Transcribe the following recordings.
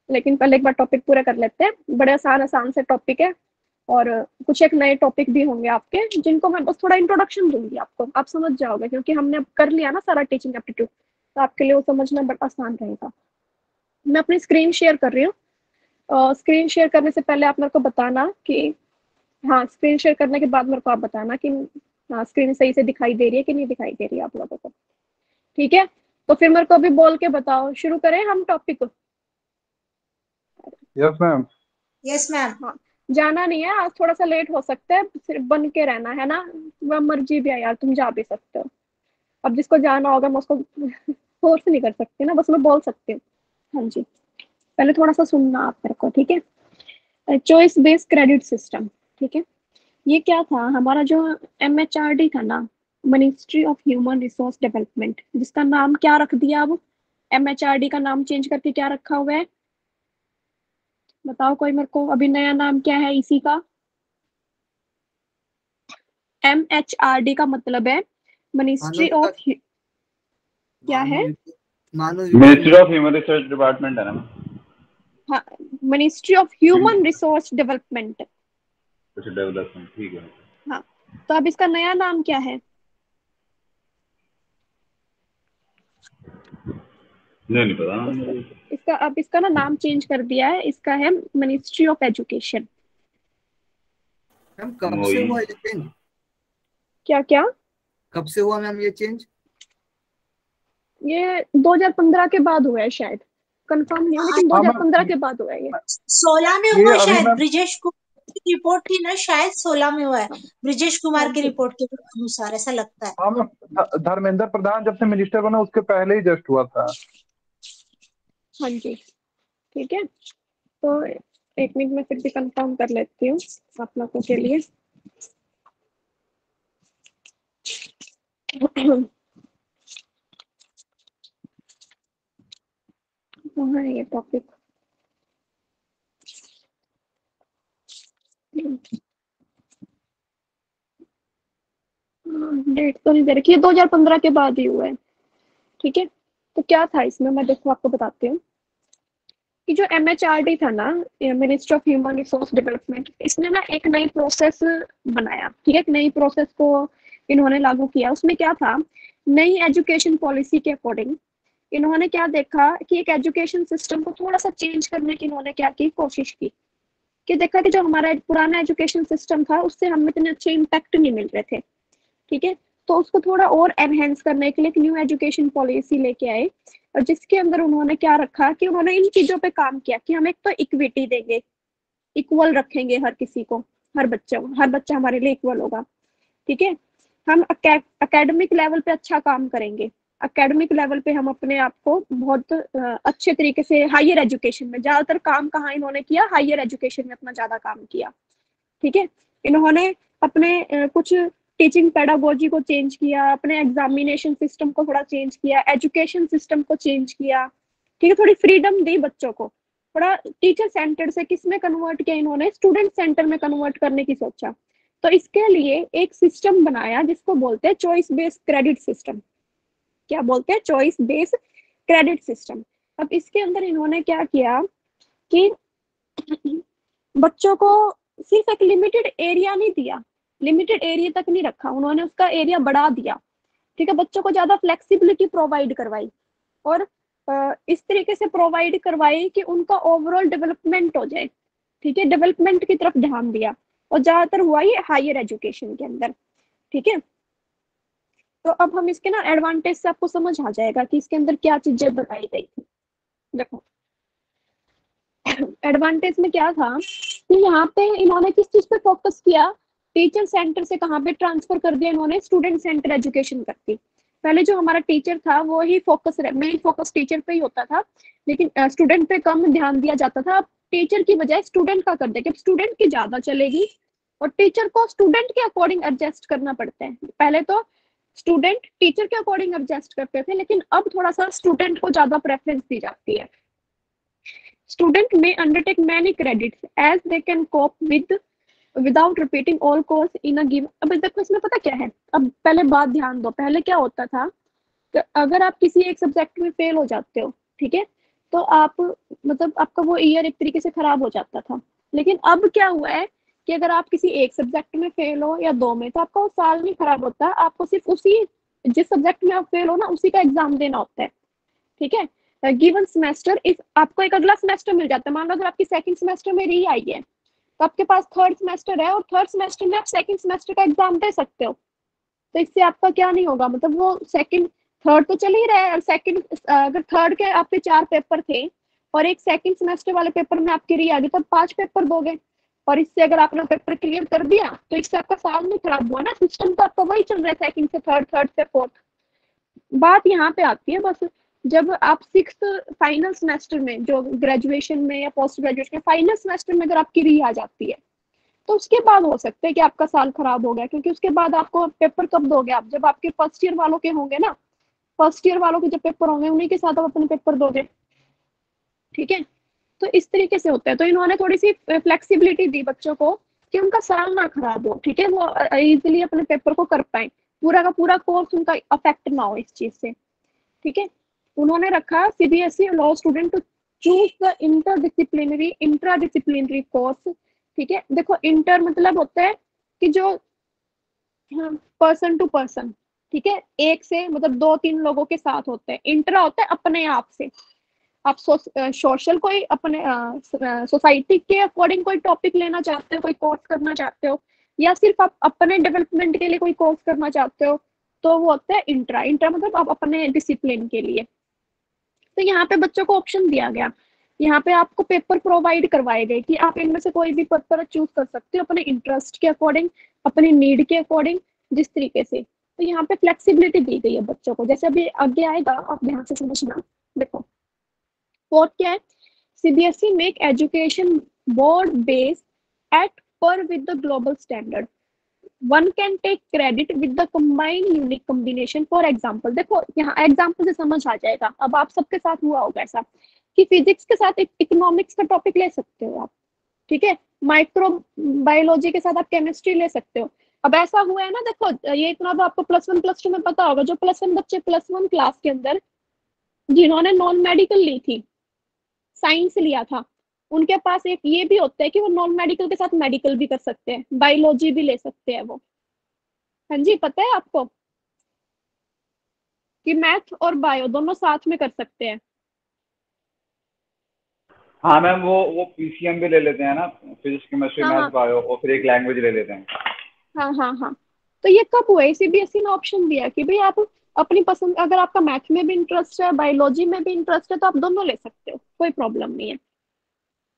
लेकिन पहले एक बार टॉपिक पूरा कर लेते हैं। बड़े आसान आसान से टॉपिक है, और कुछ एक नए टॉपिक भी होंगे आपके, जिनको मैं बस थोड़ा इंट्रोडक्शन दूंगी आपको, आप समझ जाओगे, क्योंकि हमने अब कर लिया ना सारा टीचिंग एप्टीट्यूड, तो आपके लिए वो समझना बड़ा आसान रहेगा। मैं अपनी स्क्रीन शेयर कर रही हूँ। स्क्रीन शेयर करने से पहले आप मेरे को बताना कि, हाँ, स्क्रीन शेयर करने के बाद मेरे को आप बताना कि हाँ स्क्रीन सही से दिखाई दे रही है कि नहीं दिखाई दे रही है आप लोगों को। ठीक है, तो फिर मेरे को अभी बोल के बताओ, शुरू करें हम टॉपिक को। Yes ma'am. Yes ma'am. हाँ, जाना नहीं है आज, थोड़ा सा लेट हो सकता है, सिर्फ बन के रहना है ना। वह मर्जी भी है यार, तुम जा भी सकते हो। अब जिसको जाना होगा मैं उसको फोर्स नहीं कर सकती ना, बस मैं बोल सकती हूँ। हाँ जी, पहले थोड़ा सा सुनना आप मेरे को, ठीक है। चॉइस बेस्ड क्रेडिट सिस्टम, ठीक है। ये क्या था हमारा जो MHRD था ना, ministry of human resource development, जिसका नाम क्या रख दिया अब, MHRD का नाम चेंज करके क्या रखा हुआ है, बताओ कोई मेरे को, अभी नया नाम क्या है इसी का। MHRD का मतलब है मानव मिनिस्ट्री विकास ऑफ, क्या है, मानव मानव विकास ministry of human resource department है ना मैम? हाँ, ministry of human resource development. अच्छा, डेवलपमेंट, ठीक है। हाँ, तो अब इसका नया नाम क्या है। नहीं, नहीं पता इसका मुझे। इसका अब इसका ना नाम चेंज कर दिया है, इसका है मिनिस्ट्री ऑफ एजुकेशन। मैम कब से वही। हुआ ये चेंज? क्या क्या, कब से हुआ मैम ये चेंज? ये 2015 के बाद हुआ है शायद, कंफर्म नहीं है, लेकिन हाँ 2015 मैम, के बाद हुआ है ये। 16 में ये हुआ अभी शायद, मैं, ब्रिजेश कुमार की रिपोर्ट थी ना, शायद 16 में हुआ है। ब्रिजेश हाँ कुमार की जी, रिपोर्ट के अनुसार ऐसा लगता है। हाँ मैम, धर्मेंद्र प्रधान जब से मिनिस्टर बना उसके पहले ही जस्ट हुआ था। हाँ जी, ठीक है। तो एक मिनट में फिर भी कंफर्म कर लेती हूँ आप लोगों के लिए। कहाँ है ये टॉपिक, डेट तो नहीं दे रखी है, 2015 के बाद ही हुआ है, ठीक है। तो क्या था इसमें, मैं देखो आपको बताती हूँ कि जो MHRD था ना, ministry of human resource development, इसने ना एक नई प्रोसेस बनाया, ठीक है, एक नई प्रोसेस को इन्होंने लागू किया। उसमें क्या था, नई एजुकेशन पॉलिसी के अकॉर्डिंग इन्होंने क्या देखा कि एक एजुकेशन सिस्टम को थोड़ा सा चेंज करने की इन्होंने क्या की, कोशिश की, कि देखा कि जो हमारा पुराना एजुकेशन सिस्टम था उससे हमें इतने अच्छे इम्पैक्ट नहीं मिल रहे थे, ठीक है। तो उसको थोड़ा और एनहेंस करने के लिए एक न्यू एजुकेशन पॉलिसी लेके आए, और जिसके अंदर उन्होंने क्या रखा कि उन्होंने इन चीजों पे काम किया कि हम एक तो इक्विटी देंगे, इक्वल रखेंगे हर किसी को, हर बच्चा हमारे लिए इक्वल होगा, ठीक है। हम अकेडमिक लेवल पे अच्छा काम करेंगे, अकेडमिक लेवल पे हम अपने आप को बहुत अच्छे तरीके से, हायर एजुकेशन में ज्यादातर काम कहाँ इन्होंने किया, हायर एजुकेशन में अपना ज्यादा काम किया, ठीक है। इन्होंने अपने कुछ टीचिंग पेडागोजी को चेंज किया, अपने एग्जामिनेशन सिस्टम को थोड़ा चेंज किया, एजुकेशन सिस्टम को चेंज किया, ठीक है, थोड़ी फ्रीडम दी बच्चों को, थोड़ा टीचर सेंटर से किस में कन्वर्ट किया इन्होंने, स्टूडेंट सेंटर में कन्वर्ट करने की सोचा। तो इसके लिए एक सिस्टम बनाया जिसको बोलते हैं चॉइस बेस्ड क्रेडिट सिस्टम। क्या बोलते हैं, चॉइस बेस्ड क्रेडिट सिस्टम। अब इसके अंदर इन्होंने क्या किया कि बच्चों को सिर्फ एक लिमिटेड एरिया नहीं दिया, लिमिटेड एरिया तक नहीं रखा उन्होंने, उसका एरिया बढ़ा दिया, ठीक है। बच्चों को ज्यादा फ्लेक्सिबिलिटी प्रोवाइड करवाई, और इस तरीके से प्रोवाइड करवाई कि उनका ओवरऑल डेवलपमेंट हो जाए, ठीक है, डेवलपमेंट की तरफ ध्यान दिया, और ज्यादातर हुआ ये हायर एजुकेशन के अंदर, ठीक है। तो अब हम इसके ना एडवांटेज से आपको समझ आ जाएगा कि इसके अंदर क्या चीजें बताई गई थी। देखो, एडवांटेज में क्या था कि यहाँ पे इन्होंने किस चीज पे फोकस किया, टीचर सेंटर से कहाँ पे ट्रांसफर कर दिया इन्होंने, स्टूडेंट सेंटर एजुकेशन करती। पहले जो हमारा टीचर था वो ही फोकस, मेन फोकस टीचर पे ही होता था, लेकिन स्टूडेंट पे कम ध्यान दिया जाता था। अब टीचर की बजाय स्टूडेंट का कर दे कि स्टूडेंट की ज्यादा चलेगी, और टीचर को स्टूडेंट के अकॉर्डिंग एडजस्ट करना पड़ता है। पहले तो स्टूडेंट टीचर के अकॉर्डिंग एडजस्ट करते थे, लेकिन अब थोड़ा सा स्टूडेंट को ज्यादा प्रेफरेंस दी जाती है। Student may undertake many credits as they can cope with without repeating all course in a given। अब देखो इसमें पता क्या है, अब पहले बात ध्यान दो, पहले क्या होता था कि अगर आप किसी एक सब्जेक्ट में फेल हो जाते हो, ठीक है, तो आप मतलब आपका वो ईयर एक तरीके से खराब हो जाता था। लेकिन अब क्या हुआ है कि अगर आप किसी एक सब्जेक्ट में फेल हो या दो में, तो आपका वो साल नहीं खराब होता, आपको सिर्फ उसी जिस सब्जेक्ट में आप फेल हो ना उसी का एग्जाम देना होता है। ठीक है, गिवन सेमेस्टर इफ आपको एक अगला सेमेस्टर मिल जाता है। मान लो अगर आपकी सेकंड सेमेस्टर में री आई है तो आपके पास थर्ड सेमेस्टर है, और थर्ड सेमेस्टर में आप सेकंड सेमेस्टर का एग्जाम दे सकते हो। तो इससे आपका क्या नहीं होगा, मतलब वो सेकंड थर्ड तो चल ही रहा है, और सेकंड अगर थर्ड के आपके 4 पेपर थे और एक सेकंड सेमेस्टर वाले पेपर में आपकी री आ गई, तब 5 पेपर दोगे। और इससे अगर आपने पेपर क्लियर कर दिया तो इससे आपका साल नहीं खराब हुआ ना, सिस्टम तो आपका वही चल रहा है, सेकंड से थर्ड, थर्ड से फोर्थ। बात यहाँ पे आती है बस, जब आप सिक्स फाइनल सेमेस्टर में, जो ग्रेजुएशन में या पोस्ट ग्रेजुएशन में फाइनल सेमेस्टर में अगर आपकी री आ जाती है, तो उसके बाद हो सकता है कि आपका साल खराब हो गया, क्योंकि उसके बाद आपको पेपर कब दोगे आप, जब आपके फर्स्ट ईयर वालों के होंगे ना, फर्स्ट ईयर वालों के जब पेपर होंगे उन्हीं के साथ आप अपने पेपर दोगे। ठीक है, तो इस तरीके से होता है। तो इन्होंने थोड़ी सी फ्लेक्सिबिलिटी दी बच्चों को कि उनका साल ना खराब हो। ठीक है, वो इजिली अपने पेपर को कर पाए, पूरा का पूरा कोर्स उनका अफेक्ट ना हो इस चीज से। ठीक है, उन्होंने रखा CBSE law student to choose the intradisciplinary course. ठीक है, देखो इंटर मतलब होता है कि जो पर्सन टू पर्सन, ठीक है, एक से मतलब दो तीन लोगों के साथ होते हैं। इंट्रा होता है अपने आप से, आप सोशल कोई अपने सोसाइटी के अकॉर्डिंग कोई टॉपिक लेना चाहते हो, कोई कोर्स करना चाहते हो, या सिर्फ आप अपने डेवलपमेंट के लिए कोई कोर्स करना चाहते हो, तो वो होता है इंट्रा। इंट्रा मतलब आप अपने डिसिप्लिन के लिए। तो यहाँ पे बच्चों को ऑप्शन दिया गया, यहाँ पे आपको पेपर प्रोवाइड करवाए गए कि आप इनमें से कोई भी पेपर चूज कर सकते हो अपने इंटरेस्ट के अकॉर्डिंग, अपने नीड के अकॉर्डिंग, जिस तरीके से। तो यहाँ पे फ्लेक्सिबिलिटी दी गई है बच्चों को, जैसे अभी आगे आएगा आप ध्यान से समझना। देखो फोर्थ क्या है, CBSE make education board based at par with the global standard, one can take credit with the combined unique combination. For example, देखो यहाँ एग्जाम्पल से समझ आ जाएगा। अब आप सबके साथ हुआ होगा ऐसा कि फिजिक्स के साथ इकोनॉमिक्स का टॉपिक ले सकते हो आप, ठीक है, माइक्रो बायोलॉजी के साथ आप केमिस्ट्री ले सकते हो। अब ऐसा हुआ है ना, देखो ये इतना तो आपको प्लस वन प्लस टू में पता होगा, जो प्लस वन बच्चे प्लस वन क्लास के अंदर जिन्होंने नॉन मेडिकल ली थी, साइंस लिया था, उनके पास एक ये भी होता है कि वो नॉन मेडिकल के साथ मेडिकल भी कर सकते हैं, बायोलॉजी भी ले सकते हैं वो। हाँ जी, पता है आपको कि मैथ और बायो दोनों साथ में कर सकते हैं। हाँ मैम, वो पीसीएम भी ले लेते हैं ना, फिजिक्स केमिस्ट्री हाँ मैथ हाँ बायो, और फिर एक लैंग्वेज ले लेते हैं। हाँ हाँ हाँ। तो ये कब हुआ है, सीबीएसई ने ऑप्शन दिया कि भाई आप अपनी पसंद, अगर आपका मैथ में भी इंटरेस्ट है, बायोलॉजी में भी इंटरेस्ट है, तो आप दोनों ले सकते हो, कोई प्रॉब्लम नहीं है।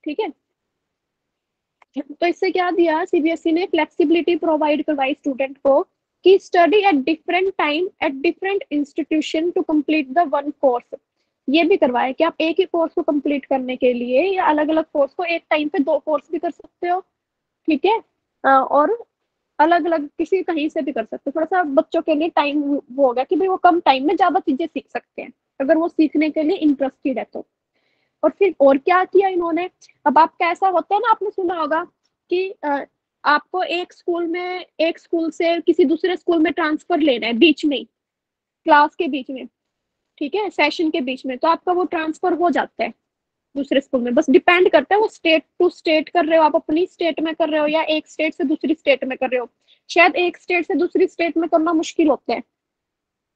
ठीक है, तो इससे क्या दिया सीबीएसई ने, फ्लेक्सिबिलिटी प्रोवाइड करवाई स्टूडेंट को कि study at different time at different institution to complete the one course. ये भी करवाया कि आप एक ही कोर्स को कंप्लीट करने के लिए या अलग अलग कोर्स को एक टाइम पे दो कोर्स भी कर सकते हो। ठीक है, और अलग अलग किसी कहीं से भी कर सकते हो। थोड़ा सा बच्चों के लिए टाइम वो होगा कि भाई वो कम टाइम में ज्यादा चीजें सीख सकते हैं, अगर वो सीखने के लिए इंटरेस्टेड है तो। और फिर और क्या किया इन्होंने, अब आपका ऐसा होता है ना, आपने सुना होगा कि आपको एक स्कूल से किसी दूसरे स्कूल में ट्रांसफर लेना है बीच में, क्लास के बीच में, ठीक है, सेशन के बीच में, तो आपका वो ट्रांसफर हो जाता है दूसरे स्कूल में। बस डिपेंड करता है वो स्टेट टू स्टेट कर रहे हो, आप अपनी स्टेट में कर रहे हो या एक स्टेट से दूसरी स्टेट में कर रहे हो। शायद एक स्टेट से दूसरी स्टेट में करना मुश्किल होता है,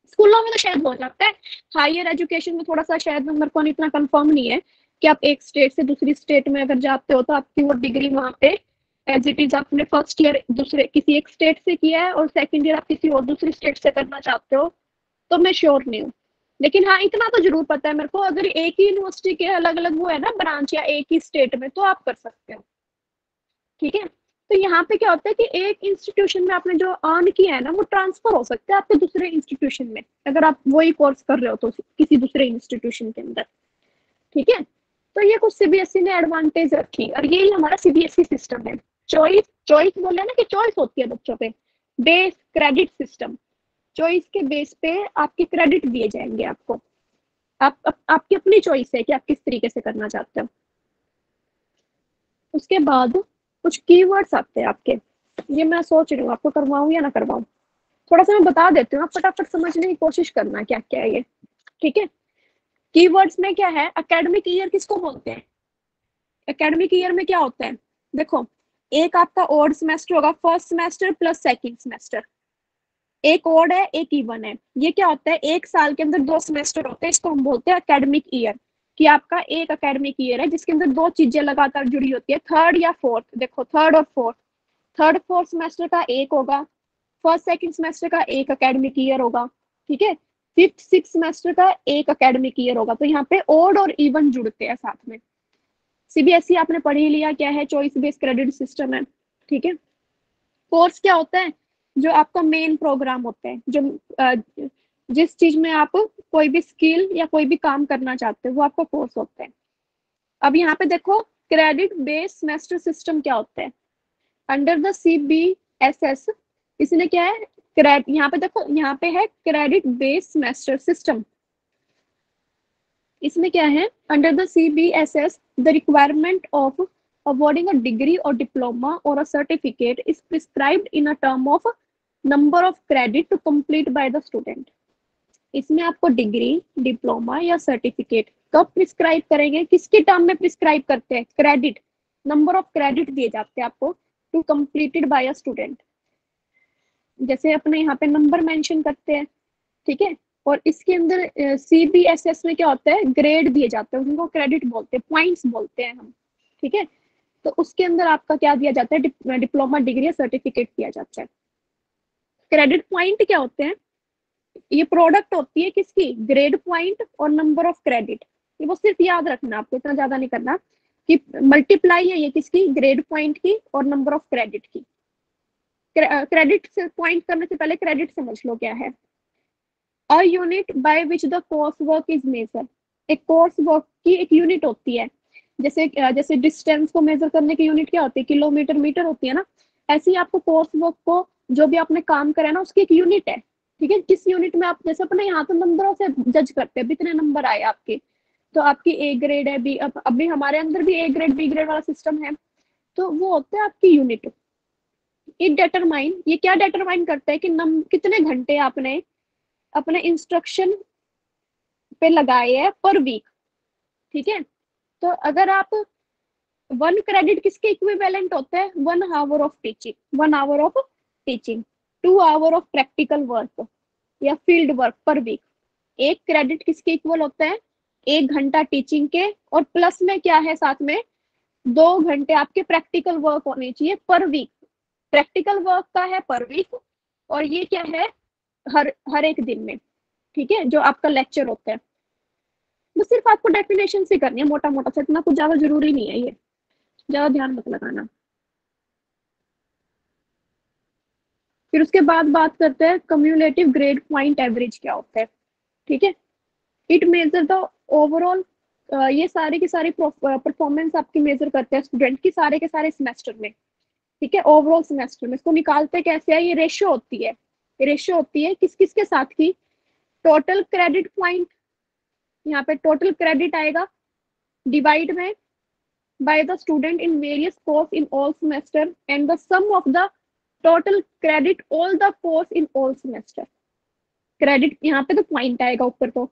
स्कूलों में तो शायद हो जाता है, हायर एजुकेशन में थोड़ा सा शायद मेरे को इतना कंफर्म नहीं है कि आप एक स्टेट से दूसरी स्टेट में अगर जाते हो तो आपकी वो डिग्री वहां पे एज इट इज, आपने फर्स्ट ईयर दूसरे किसी एक स्टेट से किया है और सेकंड ईयर आप किसी और दूसरी स्टेट से करना चाहते हो, तो मैं श्योर नहीं हूँ। लेकिन हाँ इतना तो जरूर पता है मेरे को, अगर एक ही यूनिवर्सिटी के अलग अलग वो है ना ब्रांच, या एक ही स्टेट में, तो आप कर सकते हो। ठीक है, तो यहाँ पे क्या होता है कि एक इंस्टीट्यूशन में आपने जो अर्न किया है ना, वो ट्रांसफर हो सकता है आपके दूसरे इंस्टीट्यूशन में, अगर आप वही कोर्स कर रहे हो तो किसी दूसरे इंस्टीट्यूशन के अंदर। ठीक है, तो ये कुछ सीबीएसई ने एडवांटेज रखी, और यही हमारा सीबीएसई सिस्टम है। चॉइस चॉइस बोले ना कि चॉइस होती है बच्चों पे, बेस क्रेडिट सिस्टम, चॉइस के बेस पे आपके क्रेडिट दिए जाएंगे आपको। आपकी अपनी चॉइस है कि आप किस तरीके से करना चाहते हो। उसके बाद कुछ कीवर्ड्स आते हैं आपके, ये मैं सोच रही हूँ आपको करवाऊँ या ना करवाऊँ, थोड़ा सा मैं बता देती हूँ, आप फटाफट समझने की कोशिश करना क्या क्या है ये। ठीक है, कीवर्ड्स में क्या है, एकेडमिक ईयर किसको बोलते हैं, एकेडमिक ईयर में क्या होता है, देखो एक आपका ओड सेमेस्टर होगा, first semester plus second semester, एक ओड है एक इवन है, ये क्या होता है, एक साल के अंदर 2 सेमेस्टर होते हैं, इसको हम बोलते हैं एकेडमिक ईयर, कि आपका एक एकेडमिक ईयर है जिसके अंदर 2 चीजें लगातार जुड़ी होती है, थर्ड या फोर्थ, देखो थर्ड और फोर्थ, थर्ड फोर्थ सेमेस्टर का एक होगा, फर्स्ट सेकंड सेमेस्टर का एक एकेडमिक ईयर होगा, ठीक है, फिफ्थ सिक्स सेमेस्टर का एक एकेडमिक ईयर होगा, तो यहाँ पे ओड और इवन जुड़ते हैं साथ में। सीबीएसई आपने पढ़ ही लिया क्या है, चॉइस बेस्ड क्रेडिट सिस्टम है, ठीक है। कोर्स क्या होता है, जो आपका मेन प्रोग्राम होता है, जो जिस चीज में आप कोई भी स्किल या कोई भी काम करना चाहते हो वो आपका कोर्स होता है। अब यहाँ पे देखो क्रेडिट बेस्ड सेमेस्टर सिस्टम क्या होता है, अंडर द CBSS, इसने क्या है, यहाँ पे देखो यहाँ पे है क्रेडिट बेस्ड सेमेस्टर सिस्टम, इसमें क्या है, under the CBSS the requirement of awarding a degree or diploma or a certificate is prescribed in a term of number of credit to complete by the student। इसमें आपको degree, diploma या certificate कब prescribe करेंगे, किसके term में prescribe करते हैं, credit, number of credit दिए जाते हैं आपको to completed by a student, जैसे अपने यहाँ पे नंबर मेंशन करते हैं, ठीक है। और इसके अंदर CBSS में क्या होता है, ग्रेड दिए जाते हैं, उनको क्रेडिट बोलते हैं, पॉइंट्स बोलते हैं हम, ठीक है। तो उसके अंदर आपका क्या दिया जाता है, डिप्लोमा, डिग्री या सर्टिफिकेट दिया जाता है। क्रेडिट पॉइंट क्या होते हैं, ये प्रोडक्ट होती है किसकी, ग्रेड पॉइंट और नंबर ऑफ क्रेडिट, ये वो सिर्फ याद रखना आपको, इतना ज्यादा नहीं करना, कि मल्टीप्लाई है ये किसकी, ग्रेड पॉइंट की और नंबर ऑफ क्रेडिट की। क्रेडिट से पॉइंट करने से पहले क्रेडिट समझ लो क्या है, a unit by which the course work is major, एक कोर्स वर्क की एक यूनिट होती है, जैसे डिस्टेंस को मेजर करने की यूनिट क्या होती है, किलोमीटर, मीटर होती है ना, ऐसे ही आपको कोर्स वर्क को जो भी आपने काम करा ना उसकी एक यूनिट है, ठीक है। किस यूनिट में आप, जैसे अपने यहाँ तो नंबरों से जज करते हैं, कितने नंबर आए आपके, तो आपकी A ग्रेड है, बी, अब अभी हमारे अंदर भी A ग्रेड B ग्रेड वाला सिस्टम है, तो वो होता है आपकी यूनिट। इट डिटरमाइन, ये क्या डिटरमाइन करता है कि कितने घंटे आपने अपने इंस्ट्रक्शन पे लगाए हैं पर वीक, ठीक है। तो अगर आप 1 क्रेडिट किसके इक्विवेलेंट होता है, 1 hour of teaching, 1 hour of teaching, 2 hour of practical work या फील्ड वर्क पर वीक। एक क्रेडिट किसके इक्वल होता है, 1 घंटा टीचिंग के, और प्लस में क्या है साथ में, 2 घंटे आपके प्रैक्टिकल वर्क होने चाहिए पर वीक, प्रैक्टिकल वर्क का है पर वीक, और ये क्या है, हर एक दिन में, ठीक है, जो आपका लेक्चर होता है। तो सिर्फ आपको डेफिनेशन से करनी है, मोटा मोटा सा, इतना कुछ ज्यादा जरूरी नहीं है, ये ज्यादा ध्यान मत लगाना। फिर उसके बाद बात करते हैं कम्युलेटिव ग्रेड पॉइंट एवरेज क्या होता है, ठीक है। इट मेजर द ओवरऑल, ये सारी की सारी परफॉर्मेंस आपकी मेजर करते हैं स्टूडेंट की सारे के सारे सेमेस्टर में, ठीक है, ओवरऑल सेमेस्टर में। इसको निकालते कैसे है, ये रेशियो होती है, रेशियो होती है किस किस के साथ की, टोटल क्रेडिट पॉइंट, यहाँ पे टोटल क्रेडिट आएगा, डिवाइड में by the student in various course in all semester and the sum of the total credit all the course in all semester। Credit यहाँ पे तो पॉइंट आएगा ऊपर, तो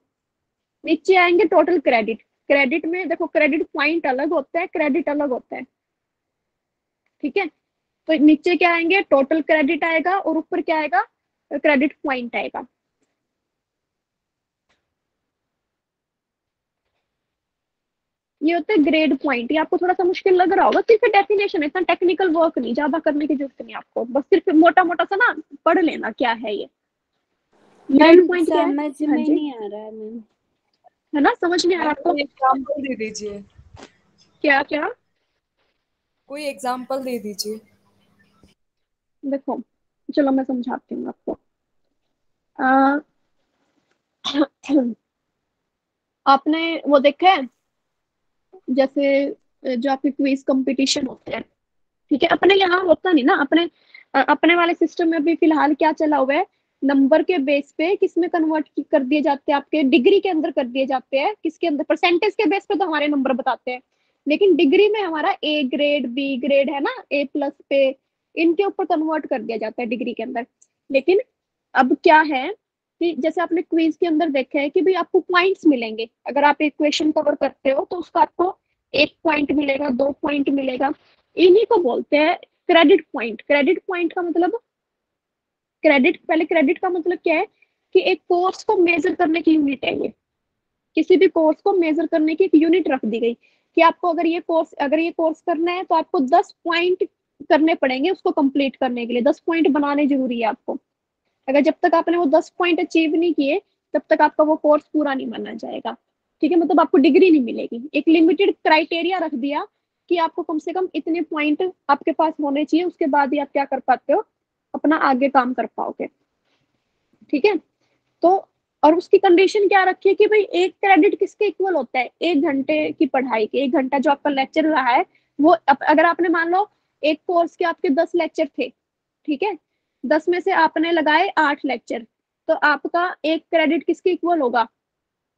नीचे आएंगे टोटल क्रेडिट, क्रेडिट में देखो क्रेडिट पॉइंट अलग होता है, क्रेडिट अलग होता है, ठीक है। तो नीचे क्या आएंगे, टोटल क्रेडिट आएगा, और ऊपर क्या आएगा, क्रेडिट पॉइंट आएगा। ये होता है ग्रेड पॉइंट, ये आपको थोड़ा सा मुश्किल लग रहा होगा, सिर्फ डेफिनेशन, इतना टेक्निकल वर्क नहीं, ज्यादा करने की जरूरत नहीं आपको, बस सिर्फ मोटा मोटा सा ना पढ़ लेना क्या है ये ग्रेड पॉइंट, क्या है, समझ में नहीं आ रहा है मैम, है ना, समझ नहीं आ रहा आपको, कोई एग्जांपल दे दीजिए, क्या क्या, कोई एग्जांपल दे दीजिए। देखो चलो मैं समझाती हूँ आपको। अ, आपने वो देखा है, जैसे जो आपके क्विज कंपटीशन होते हैं, ठीक है, अपने यहाँ होता नहीं ना, अपने वाले सिस्टम में भी फिलहाल क्या चला हुआ है, नंबर के बेस पे किसमें कन्वर्ट कर दिए जाते हैं, आपके डिग्री के अंदर कर दिए जाते हैं, किसके अंदर, परसेंटेज के बेस पे तो हमारे नंबर बताते हैं, लेकिन डिग्री में हमारा A ग्रेड B ग्रेड है ना, A+ पे, इनके ऊपर कन्वर्ट कर दिया जाता है डिग्री के अंदर। लेकिन अब क्या है, कि जैसे आपने क्विज के अंदर देखा है कि भाई आपको पॉइंट्स मिलेंगे, अगर आप एक क्वेश्चन कवर करते हो तो उसका आपको 1 पॉइंट मिलेगा, 2 पॉइंट मिलेगा। इन्हीं को बोलते हैं क्रेडिट पॉइंट। क्रेडिट पॉइंट का मतलब, क्रेडिट का मतलब क्या है कि एक कोर्स को मेजर करने की यूनिट है ये। किसी भी कोर्स को मेजर करने की एक यूनिट रख दी गई कि आपको अगर ये कोर्स करना है तो आपको 10 पॉइंट करने पड़ेंगे उसको कंप्लीट करने के लिए। 10 पॉइंट बनाने जरूरी है आपको। अगर जब तक आपने वो 10 पॉइंट अचीव नहीं किए तब तक आपका वो कोर्स पूरा नहीं माना जाएगा। ठीक है, मतलब आपको डिग्री नहीं मिलेगी। एक लिमिटेड क्राइटेरिया रख दिया कि आपको कम से कम इतने पॉइंट आपके पास होने चाहिए, उसके बाद ही आप क्या कर पाते हो, अपना आगे काम कर पाओगे। ठीक है, तो और उसकी कंडीशन क्या रखी है कि भाई एक क्रेडिट किसके इक्वल होता है, 1 घंटे की पढ़ाई के। 1 घंटा जो आपका लेक्चर रहा है वो अगर आपने मान लो एक कोर्स के आपके 10 लेक्चर थे, ठीक है, 10 में से आपने लगाए 8 लेक्चर, तो आपका एक क्रेडिट किसके इक्वल होगा,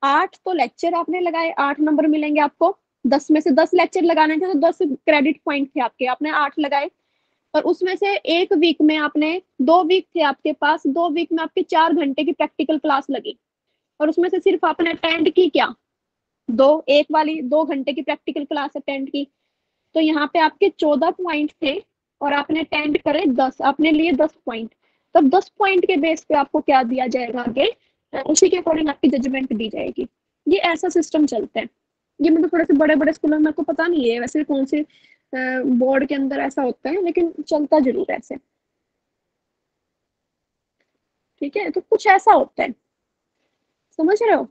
8। तो लेक्चर आपने लगाए, 8 नंबर मिलेंगे आपको। 10 में से 10 लेक्चर लगाने थे तो 10 क्रेडिट पॉइंट थे आपके, आपने 8 लगाए। और उसमें से एक वीक में आपने, 2 वीक थे आपके पास, 2 वीक में आपके 4 घंटे की प्रैक्टिकल क्लास लगी, और उसमें से सिर्फ आपने अटेंड की क्या, एक वाली 2 घंटे की प्रैक्टिकल क्लास अटेंड की। तो यहाँ पे आपके 14 पॉइंट थे और आपने अटेंड करे 10, आपने लिए 10 पॉइंट। तब 10 पॉइंट के बेस पे आपको क्या दिया जाएगा आगे, उसी के अकॉर्डिंग आपकी जजमेंट दी जाएगी। ये ऐसा सिस्टम चलता है। ये मतलब थोड़े से बड़े बड़े स्कूलों में, मेरे को पता नहीं है वैसे कौन से बोर्ड के अंदर ऐसा होता है, लेकिन चलता जरूर है ऐसे। ठीक है, तो कुछ ऐसा होता है, समझ रहे हो।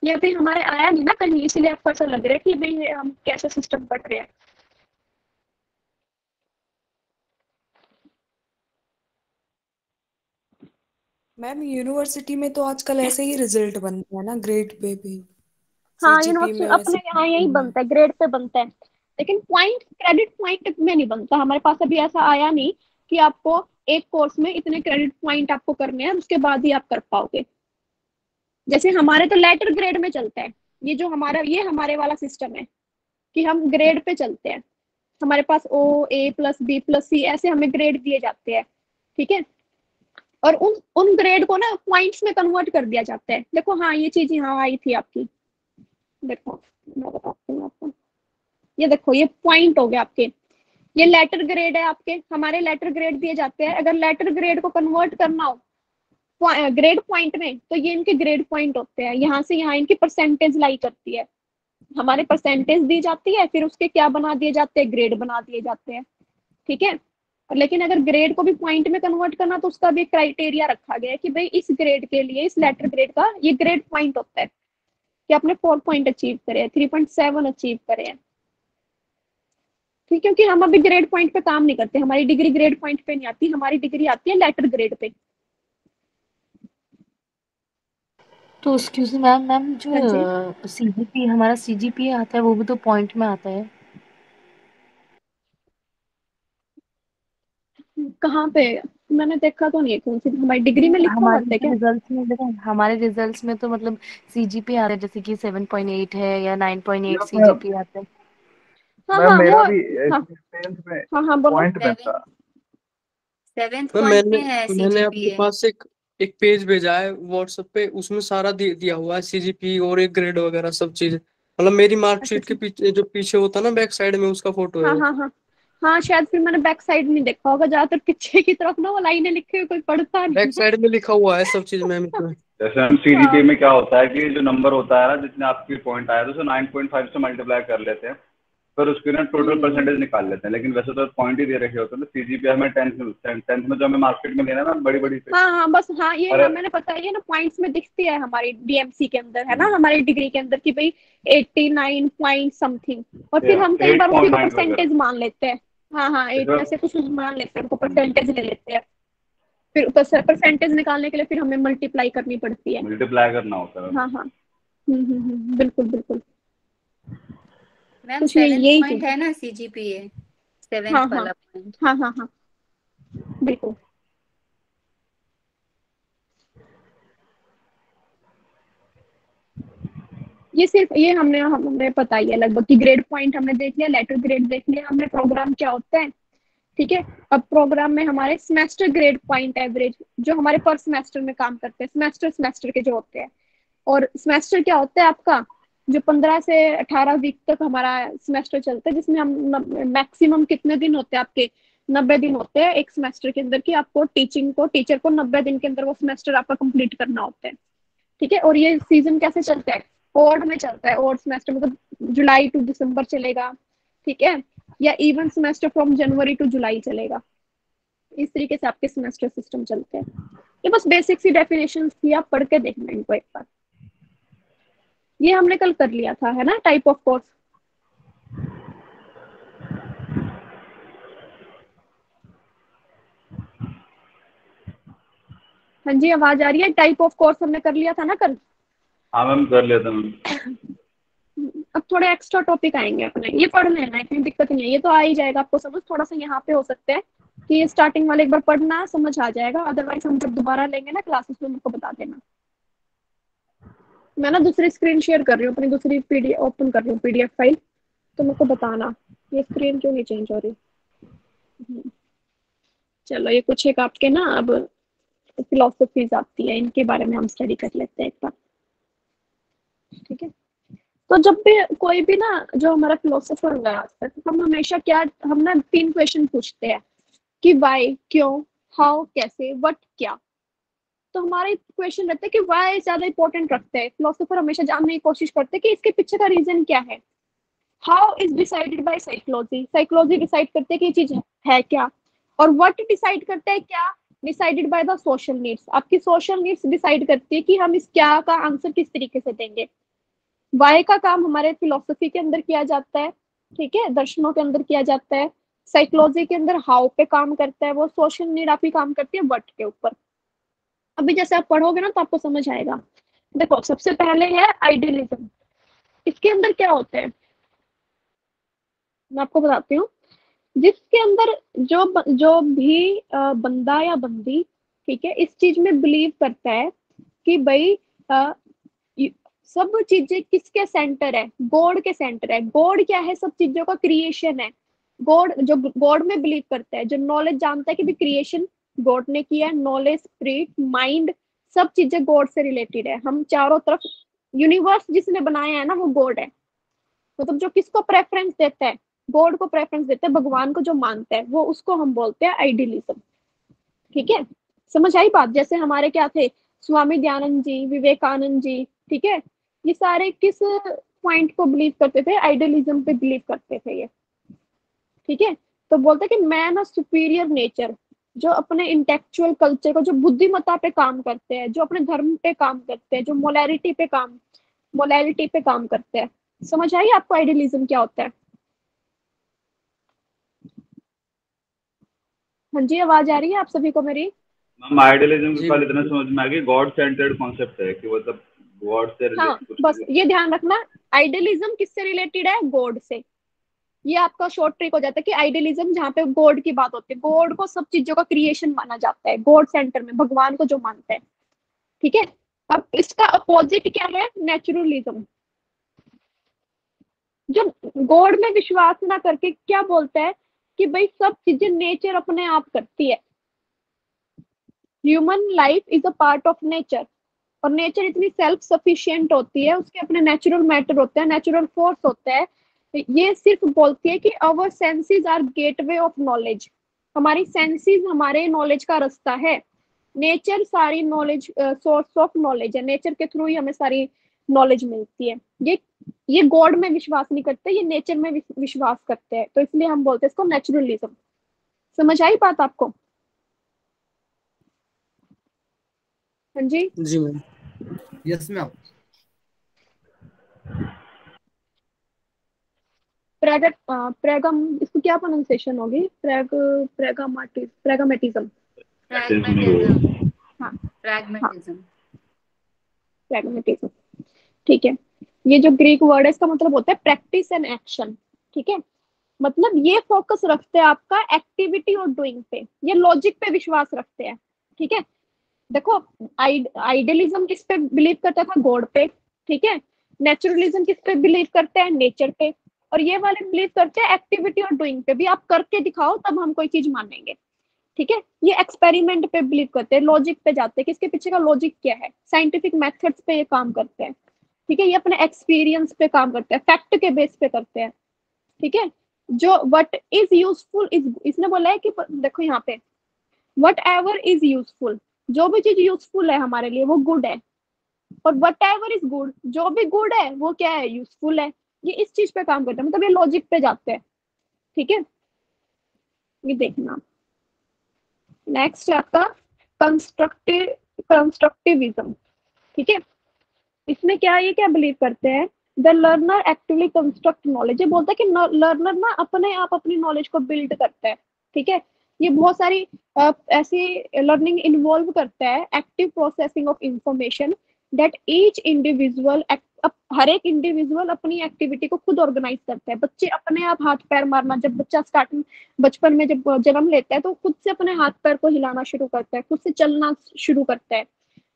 ये अभी हमारे आया नहीं ना कहीं, इसीलिए आपको ऐसा लग रहा है कि भाई हम कैसे सिस्टम पढ़ रहे हैं। मैम यूनिवर्सिटी में तो आजकल ऐसे ही रिजल्ट बनते हैं ना, ग्रेड पे भी। हाँ, सीजीपी यूनिवर्सिटी में अपने वैसे यहाँ यही बनता है, ग्रेड पे बनता है, लेकिन पॉइंट, क्रेडिट पॉइंट में नहीं बनता। हमारे पास अभी ऐसा आया नहीं कि आपको एक कोर्स में इतने क्रेडिट पॉइंट आपको करने हैं, उसके बाद ही आप कर पाओगे। जैसे हमारे तो लेटर ग्रेड में चलता है। ये हमारे वाला सिस्टम है कि हम ग्रेड पे चलते हैं। हमारे पास O, A+B+C ऐसे हमें ग्रेड दिए जाते हैं। ठीक है, और उन ग्रेड को ना पॉइंट्स में कन्वर्ट कर दिया जाता है। देखो, हाँ ये चीज यहाँ आई थी आपकी, देखो मैं बताती हूँ आपको। ये देखो, ये पॉइंट हो गए आपके, ये लेटर ग्रेड है आपके। हमारे लेटर ग्रेड दिए जाते हैं, अगर लेटर ग्रेड को कन्वर्ट करना हो ग्रेड पॉइंट में तो ये इनके ग्रेड पॉइंट होते हैं। यहाँ से यहाँ इनकी परसेंटेज लाई करती है, हमारे परसेंटेज दी जाती है, फिर उसके क्या बना दिए जाते हैं, ग्रेड बना दिए जाते हैं। ठीक है, और लेकिन अगर ग्रेड को भी पॉइंट में कन्वर्ट करना तो उसका भी क्राइटेरिया रखा गया है कि भाई इस ग्रेड के लिए, इस लेटर ग्रेड का ये ग्रेड पॉइंट होता है कि आपने 4 पॉइंट अचीव करे हैं, 3.7 अचीव करे हैं। ठीक, क्योंकि हम अभी ग्रेड पॉइंट पे काम नहीं करते, हमारी डिग्री ग्रेड पॉइंट पे नहीं आती, हमारी डिग्री आती है लेटर ग्रेड पे। तो एक्सक्यूज मैम, जो हाँ जी, सीजीपी हमारा सीजीपी आता है वो भी तो पॉइंट में आता है। कहाँ पे, मैंने देखा तो नहीं है कौन सी हमारी डिग्री में लिखा हुआ हमारे है क्या। रिजल्ट्स में देखो, हमारे रिजल्ट्स में तो मतलब सीजीपी आ रहा है, जैसे कि 7.8 है या 9.8 यार मैं सीजीपी आता है। हाँ मैम हाँ वो, मेरा भी हाँ टेंथ में हाँ हाँ बोलो। पॉइंट में था। 7th मैम पॉइंट मैंने में है मैंने आपके सीजीपीए। पास एक पेज भेजा है व्हाट्सएप पे, उसमें सारा दिया हुआ है सीजीपी और एक ग्रेड वगैरह सब चीज। मतलब मेरी अच्छा मार्कशीट के अच्छा, पीछे जो पीछे होता है ना बैक साइड में, उसका फोटो है हाँ वो। हाँ हाँ हाँ, शायद फिर मैंने बैक साइड नहीं देखा होगा, ज्यादातर पीछे की तरफ ना वो लाइनें लिखे हुए कोई पढ़ता नहीं बैक है। साइड में लिखा हुआ है सब चीज मैम इसमें। जैसे हम सीजीपीए हाँ में क्या होता है कि जो नंबर होता है ना, जितने आपके पॉइंट आए तो उसे 9.5 से मल्टीप्लाई कर लेते हैं, फिर उसकी ना टोटल हम्म, परसेंटेज निकाल लेते हैं। लेकिन वैसे तो पॉइंट ही दे रखे होते हैं। तो सीजीपीए हमें टेंथ में जो हमें मार्केट में लेना है ना, बड़ी बड़ी पे। हाँ हाँ बस, हाँ ये अरे हाँ मैंने पता है, ये ना पॉइंट्स में दिखती है हमारी डीएमसी के अंदर, है ना, हमारी डिग्री के अंदर कि भाई 89 पॉइंट समथिंग, और फिर हम कई बार उसी को 8.9 वगैरह। परसेंटेज मान लेते हैं। हाँ हाँ, एट देखो, ऐसे कुछ मान लेते हैं, उनको परसेंटेज ले लेते हैं। फिर परसेंटेज निकालने के लिए फिर हमें मल्टीप्लाई करनी पड़ती है। मल्टीप्लाई करना होता है। हाँ हाँ, बिल्कुल बिल्कुल, मैम कुछ ये 7th यही पॉइंट चीज है है। ना सीजीपीए, हाँ 7th हाँ वाला पॉइंट। हाँ हाँ हाँ, बिल्कुल। ये सिर्फ ये हमने पता ही है लगभग कि ग्रेड पॉइंट हमने देख लिया, लेटर ग्रेड देख लिया हमने, प्रोग्राम क्या होता है। ठीक है। अब प्रोग्राम में हमारे सेमेस्टर ग्रेड पॉइंट एवरेज जो हमारे पर सेमेस्टर में काम करते हैं, सेमेस्टर के जो होते हैं। और सेमेस्टर क्या होता है आपका, जो 15 से 18 वीक तक हमारा सेमेस्टर चलता है, जिसमें हम मैक्सिमम कितने दिन होते हैं आपके, 90 दिन होते हैं एक सेमेस्टर के अंदर, कि आपको टीचर को 90 दिन के अंदर वो सेमेस्टर आपका कंप्लीट करना होता है। ठीक है। और ये सीजन कैसे चलता है, ऑड में चलता है। ऑड सेमेस्टर मतलब जुलाई टू दिसंबर चलेगा, ठीक है, या even semester from January to July चलेगा। इस तरीके से आपके सेमेस्टर सिस्टम चलते हैं। ये बस बेसिक सी डेफिनेशन थी, आप पढ़ के देखना इनको एक बार। ये हमने कल कर लिया था, है ना, टाइप ऑफ कोर्स। हाँ जी, आवाज आ रही है? टाइप ऑफ कोर्स हमने कर लिया था ना कल। हाँ मैम, कर लेते मैम। अब थोड़े एक्स्ट्रा टॉपिक आएंगे अपने, ये पढ़ लेना, इतनी दिक्कत नहीं है, ये तो आ ही जाएगा आपको समझ। थोड़ा सा यहाँ पे हो सकता है कि ये स्टार्टिंग वाले एक बार पढ़ना समझ आ जाएगा, अदरवाइज हम जब दोबारा लेंगे ना क्लासेस में मुझको बता देना। मैं ना दूसरी स्क्रीन शेयर कर रही हूँ, अपनी दूसरी पीडीएफ ओपन कर रही हूँ, पीडीएफ फाइल, तो मुझको बताना ये स्क्रीन क्यों नहीं चेंज हो रही। चलो, ये कुछ एक आपके ना अब फिलोसफीज आती है, इनके बारे में हम स्टडी कर लेते हैं एक बार। ठीक है। तो जब भी कोई भी ना जो हमारा फिलोसफर होगा आज तक, हम हमेशा क्या, हम ना 3 क्वेश्चन पूछते हैं कि वाई, क्यों, हाउ, कैसे, व्हाट, क्या। तो हमारे क्वेश्चन रहते हैं कि वाई ज्यादा इंपॉर्टेंट रखते हैं, फिलोसफर हमेशा जानने की कोशिश करते हैं कि इसके पीछे का रीजन क्या है। How is decided by psychology, psychology decide करते हैं कि ये चीज है क्या। और व्हाट डिसाइड करते हैं, क्या decided by the social needs, आपकी सोशल नीड्स डिसाइड करती है कि हम इस क्या का आंसर किस तरीके से देंगे। वाई का काम हमारे फिलोसफी के अंदर किया जाता है, ठीक है, दर्शनों के अंदर किया जाता है। साइकोलॉजी के अंदर हाउ पे काम करता है, वो सोशल नीड आपकी काम करती है व्हाट के ऊपर। अभी जैसे आप पढ़ोगे ना तो आपको समझ आएगा। देखो, सबसे पहले है आइडियलिज्म। इसके अंदर क्या होता है मैं आपको बताती हूँ। जिसके अंदर जो भी बंदा या बंदी, ठीक है, इस चीज में बिलीव करता है कि भाई सब चीजें किसके सेंटर है, गॉड के सेंटर है। गॉड क्या है, सब चीजों का क्रिएशन है। गॉड, जो गॉड में बिलीव करता है, जो नॉलेज जानता है कि भी क्रिएशन गॉड ने किया है, नॉलेज, स्पिरिट, माइंड, सब चीजें गॉड से रिलेटेड है। हम चारों तरफ, यूनिवर्स जिसने बनाया है ना वो गॉड है। मतलब जो किसको प्रेफरेंस देता है, गॉड को प्रेफरेंस देता है, भगवान को जो मानता है वो, उसको हम बोलते हैं आइडियलिज्म। ठीक है, समझ आई बात। जैसे हमारे क्या थे, स्वामी दयानंद जी, विवेकानंद जी, ठीक है, ये सारे किस पॉइंट को बिलीव करते थे, आइडियलिज्म पे बिलीव करते थे ये। ठीक है, तो बोलते कि मैन ऑफ सुपीरियर नेचर, जो अपने इंटेलेक्चुअल कल्चर को, जो बुद्धिमत्ता पे काम करते हैं, जो अपने धर्म पे काम करते हैं, जो मोरालिटी पे काम करते हैं। समझ आई आपको आइडियलिज्म क्या होता है? हाँ जी, आवाज आ रही है आप सभी को मेरी? मैम, आइडियलिज्म की जी पहले इतना समझ में आ गई, गॉड सेंटर्ड कॉन्सेप्ट है कि मतलब गॉड से हाँ, रिलेटेड कुछ बस भी। ये ध्यान रखना, आइडियलिज्म किससे रिलेटेड है, गॉड से। ये आपका शॉर्ट ट्रिक हो जाता है कि आइडियलिज्म जहाँ पे गॉड की बात होती है, गॉड को सब चीजों का क्रिएशन माना जाता है, गॉड सेंटर में, भगवान को जो मानते हैं। ठीक है। अब इसका अपोजिट क्या है, नेचुरलिज्म, जो गॉड में विश्वास ना करके क्या बोलता है कि भाई सब चीजें नेचर अपने आप करती है। Human life is a part of nature, और नेचर इतनी सेल्फ सफिशिएंट होती है, उसके अपने नेचुरल मैटर होते हैं, नेचुरल फोर्स होता है। ये सिर्फ बोलती है कि our senses are gateway of knowledge, हमारी सेंसेस हमारे नॉलेज का रास्ता है। नेचर सारी नॉलेज, सोर्स ऑफ नॉलेज है, नेचर के थ्रू ही हमें सारी नॉलेज मिलती है। ये गॉड में विश्वास नहीं करते, ये नेचर में विश्वास करते हैं, तो इसलिए हम बोलते हैं इसको नेचुरलिज्म। समझ आई बात आपको? हाँ जी, जी मैम। Yes ma'am. प्रेगम, इसको क्या प्रोनाउंसिएशन होगी, प्रेगमेटिज्म। pragmatism, हाँ, pragmatism. प्रेगमेटिज्म, ठीक है। ये जो ग्रीक वर्ड है इसका मतलब होता है प्रैक्टिस एंड एक्शन। ठीक है, मतलब ये फोकस रखते हैं आपका एक्टिविटी और डूइंग पे, ये लॉजिक पे विश्वास रखते हैं। ठीक है, देखो, आइडियलिज्म किस पे बिलीव करता था, गॉड पे। ठीक है, नेचुरलिज्म किस पे बिलीव करते हैं, नेचर पे। और ये वाले बिलीव करते हैं एक्टिविटी और डूइंग पे भी, आप करके दिखाओ तब हम कोई चीज मानेंगे। ठीक है, ये एक्सपेरिमेंट पे बिलीव करते हैं, लॉजिक पे जाते हैं कि इसके पीछे का लॉजिक क्या है, साइंटिफिक मेथड्स पे ये काम करते हैं। ठीक है, ये अपने एक्सपीरियंस पे काम करते हैं, फैक्ट के बेस पे करते हैं। ठीक है, जो वट इज यूजफुल इज, इसने बोला है कि देखो यहाँ पे वट एवर इज यूजफुल, जो भी चीज यूजफुल है हमारे लिए वो गुड है, और वट एवर इज गुड, जो भी गुड है वो क्या है, यूजफुल है। ये इस चीज पे काम करते हैं, मतलब ये लॉजिक पे जाते हैं। ठीक है, ये देखना। नेक्स्ट है आपका कंस्ट्रक्टिविज्म। ठीक है, इसमें क्या है, ये क्या बिलीव करते हैं, the learner actively construct knowledge. ये बोलता है कि लर्नर ना अपने आप अपनी नॉलेज को बिल्ड करता है। ठीक है, ये बहुत सारी ऐसी लर्निंग इन्वॉल्व करता है, active processing of information that each individual, हर एक इंडिविजुअल अपनी एक्टिविटी को खुद ऑर्गेनाइज करता है। बच्चे अपने आप हाथ पैर मारना, जब बच्चा बचपन में जब जन्म लेता है तो खुद से अपने हाथ पैर को हिलाना शुरू करता है, खुद से चलना शुरू करता है।